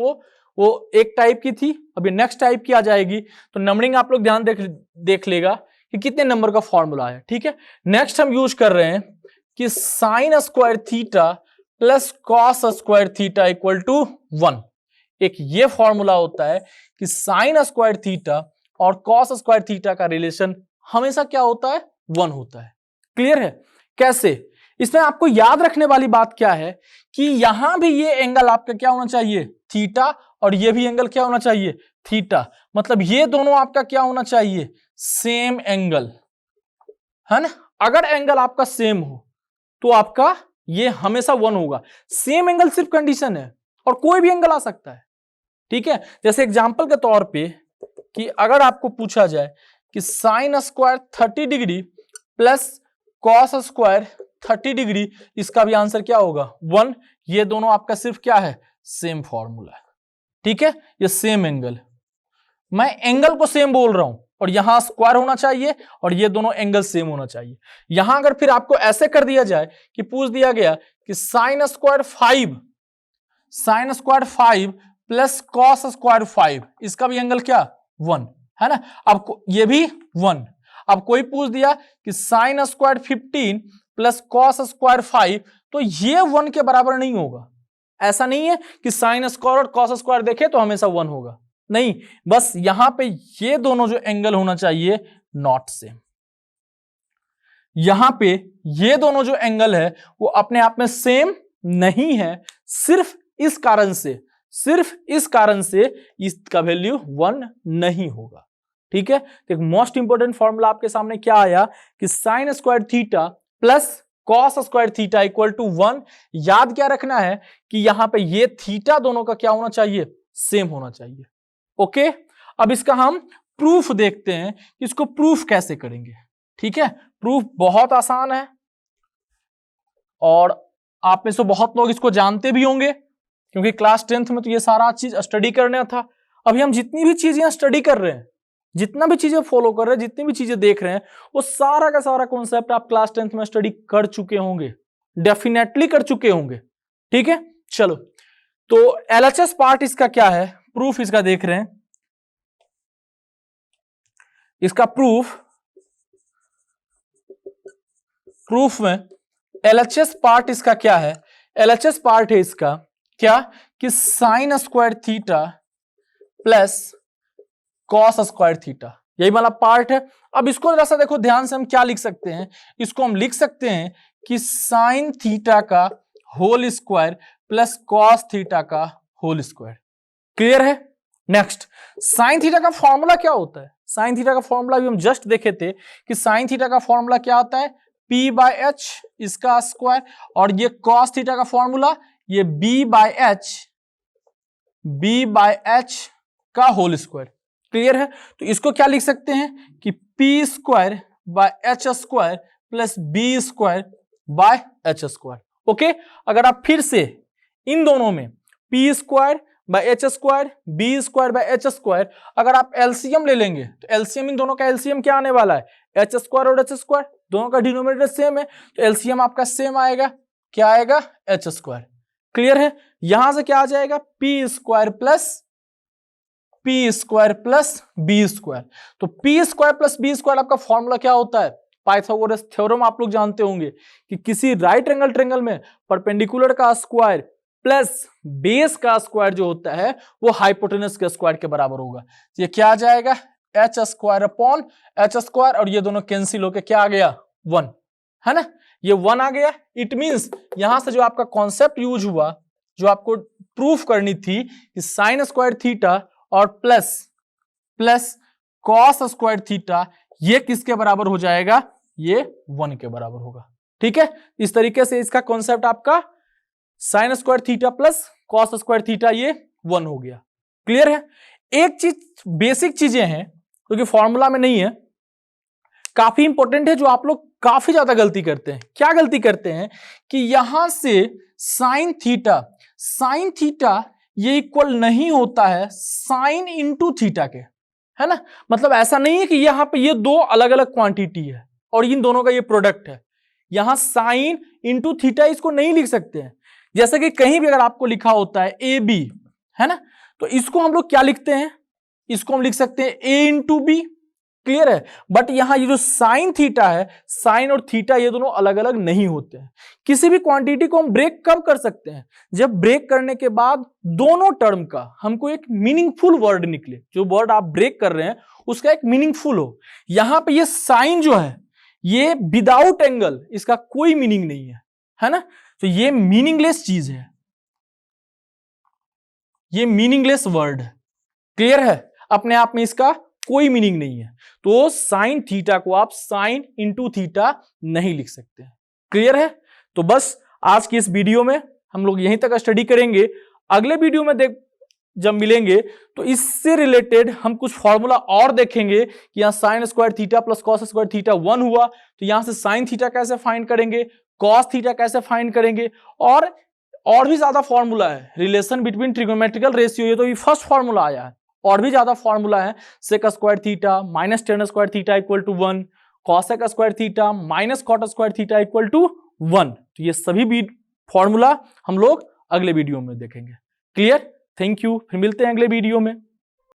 वो एक टाइप की थी, अभी नेक्स्ट टाइप की आ जाएगी। तो नंबरिंग आप लोग ध्यान देख लेगा कि कितने नंबर का फॉर्मूला है। ठीक है, नेक्स्ट हम यूज कर रहे हैं कि sine square theta plus cos square theta equal to 1। एक ये फॉर्मूला होता है कि साइन स्क्वायर थीटा और कॉस स्क्वायर थीटा का रिलेशन हमेशा क्या होता है? 1 होता है। क्लियर है? कैसे? इसमें आपको याद रखने वाली बात क्या है कि यहां भी ये एंगल आपका क्या होना चाहिए? थीटा, और ये भी एंगल क्या होना चाहिए? थीटा। मतलब ये दोनों आपका क्या होना चाहिए? सेम एंगल, है ना। अगर एंगल आपका सेम हो तो आपका ये हमेशा 1 होगा। सेम एंगल सिर्फ कंडीशन है, और कोई भी एंगल आ सकता है। ठीक है, जैसे एग्जांपल के तौर पे कि अगर आपको पूछा जाए कि sine square 30 degree plus cos square 30 degree, इसका भी आंसर क्या होगा? 1। ये दोनों आपका सिर्फ क्या है? सेम फॉर्मूला है। ठीक है, ये सेम एंगल, मैं एंगल को सेम बोल रहा हूं, और यहां स्क्वायर होना चाहिए और ये दोनों एंगल सेम होना चाहिए। यहां अगर फिर आपको ऐसे कर दिया जाए कि पूछ दिया गया कि sine square 5 plus cos square 5, इसका भी एंगल क्या? 1, है ना। अब ये भी 1। अब कोई पूछ दिया कि sine square 15 plus cos square 5, तो ये 1 के बराबर नहीं होगा। ऐसा नहीं है कि साइन स्क्वायर और कॉस स्क्वायर देखे तो हमेशा 1 होगा, नहीं, बस यहां पे ये दोनों जो एंगल होना चाहिए नॉट सेम। यहां पे ये दोनों जो एंगल है वो अपने आप में सेम नहीं है, सिर्फ इस कारण से इसका वैल्यू 1 नहीं होगा। ठीक है, तो एक मोस्ट इंपोर्टेंट फॉर्मूला आपके सामने क्या आया कि sine square theta plus cos square theta equal to 1। याद क्या रखना है कि यहां पे ये थीटा दोनों का क्या होना चाहिए? सेम होना चाहिए। ओके, अब इसका हम प्रूफ देखते हैं, इसको प्रूफ कैसे करेंगे। ठीक है, प्रूफ बहुत आसान है और आप में से बहुत लोग इसको जानते भी होंगे क्योंकि क्लास 10th में तो ये सारा चीज स्टडी करना था। अभी हम जितनी भी चीजें यहाँ स्टडी कर रहे हैं, जितना भी चीजें फॉलो कर रहे हैं, जितनी भी चीजें देख रहे हैं, वो सारा का सारा कॉन्सेप्ट आप क्लास 10th में स्टडी कर चुके होंगे, डेफिनेटली कर चुके होंगे। ठीक है, चलो तो LHS पार्ट इसका क्या है, प्रूफ इसका देख रहे हैं। इसका प्रूफ में LHS पार्ट इसका क्या है, LHS पार्ट है इसका क्या कि sine square theta plus cos square theta, यही वाला पार्ट है। अब इसको जरा सा देखो ध्यान से, हम क्या लिख सकते हैं, इसको हम लिख सकते हैं कि साइन थीटा का whole square plus cos theta का होल स्क्वायर। क्लियर है। नेक्स्ट, साइन थीटा का फॉर्मूला क्या होता है, साइन थीटा का फॉर्मूला भी हम जस्ट देखे थे कि साइन थीटा का फॉर्मूला क्या होता है, P/H इसका स्क्वायर, और ये कॉस थीटा का फॉर्मूला ये B/H का होल स्क्वायर। क्लियर है। तो इसको क्या लिख सकते हैं कि P square by H square plus B square by H square. Okay, अगर आप फिर से इन दोनों में P square by H square, B square by H square, अगर आप एलसीएम ले लेंगे तो एलसीएम, इन दोनों का एलसीएम क्या आने वाला है, H स्क्वायर और H स्क्वायर, दोनों का डिनोमिनेटर सेम है तो एलसीएम आपका सेम आएगा, क्या आएगा, H स्क्वायर। क्लियर है। यहां से क्या आ जाएगा, P square plus B square. तो P square plus B square आपका फॉर्मूला क्या होता है, पाइथागोरस थ्योरम आप लोग जानते होंगे कि किसी राइट एंगल ट्रायंगल में परपेंडिकुलर का स्क्वायर प्लस बेस का स्क्वायर जो होता है वो हाइपोटेनस के स्क्वायर के बराबर होगा। ये क्या आ जाएगा, H square upon H square, और ये दोनों कैंसिल होके क्या आ गया, 1, है ना, ये 1 आ गया। इट मींस यहां से जो आपका कॉन्सेप्ट यूज हुआ, जो आपको प्रूफ करनी थी कि साइन स्क्वायर थीटा और प्लस कॉस स्क्वायर थीटा ये किसके बराबर हो जाएगा, ये 1 के बराबर होगा। ठीक है, इस तरीके से इसका कॉन्सेप्ट आपका sign square theta plus cos square theta ये 1 हो गया। क्लियर है। एक चीज, बेसिक चीजें हैं क्योंकि फॉर्मूला में नहीं है, काफी इंपॉर्टेंट है, जो आप लोग काफी ज्यादा गलती करते हैं। क्या गलती करते हैं कि यहां से साइन थीटा ये इक्वल नहीं होता है साइन इंटू थीटा के, है ना, मतलब ऐसा नहीं है कि यहां पे ये दो अलग अलग क्वांटिटी है और इन दोनों का ये प्रोडक्ट है। यहां साइन इंटू थीटा इसको नहीं लिख सकते हैं, जैसे कि कहीं भी अगर आपको लिखा होता है ए बी, है ना, तो इसको हम लोग क्या लिखते हैं, इसको हम लिख सकते हैं ए इंटू बी। क्लियर है। बट यहां ये जो साइन थीटा है, साइन और थीटा ये दोनों अलग अलग नहीं होते हैं। किसी भी क्वांटिटी को हम ब्रेक कब कर सकते हैं, जब ब्रेक करने के बाद दोनों टर्म का हमको एक मीनिंगफुल वर्ड निकले, जो वर्ड आप ब्रेक कर रहे हैं उसका एक मीनिंगफुल हो। यहां पे ये साइन जो है ये विदाउट एंगल, इसका कोई मीनिंग नहीं है ना, तो ये मीनिंगलेस चीज है, ये मीनिंगलेस वर्ड है। क्लियर है, अपने आप में इसका कोई मीनिंग नहीं है। तो साइन थीटा को आप साइन इंटू थीटा नहीं लिख सकते हैं। क्लियर है। तो बस आज की इस वीडियो में हम लोग यहीं तक स्टडी करेंगे। अगले वीडियो में जब मिलेंगे तो इससे रिलेटेड हम कुछ फॉर्मूला और देखेंगे कि यहां sign square theta plus cos square theta 1 हुआ तो यहां से साइन थीटा कैसे फाइंड करेंगे, कॉस थीटा कैसे फाइंड करेंगे, और भी ज्यादा फॉर्मूला है, रिलेशन बिटवीन ट्रिगोनोमेट्रिकल रेशियो, ये तो ये फर्स्ट फॉर्मूला आया है, और भी ज्यादा फॉर्मूला है, sec square theta minus tan square theta equal to 1, cosec square theta minus cot square theta equal to 1। तो ये सभी भी फॉर्मूला हम लोग अगले वीडियो में देखेंगे। क्लियर, थैंक यू, फिर मिलते हैं अगले वीडियो में।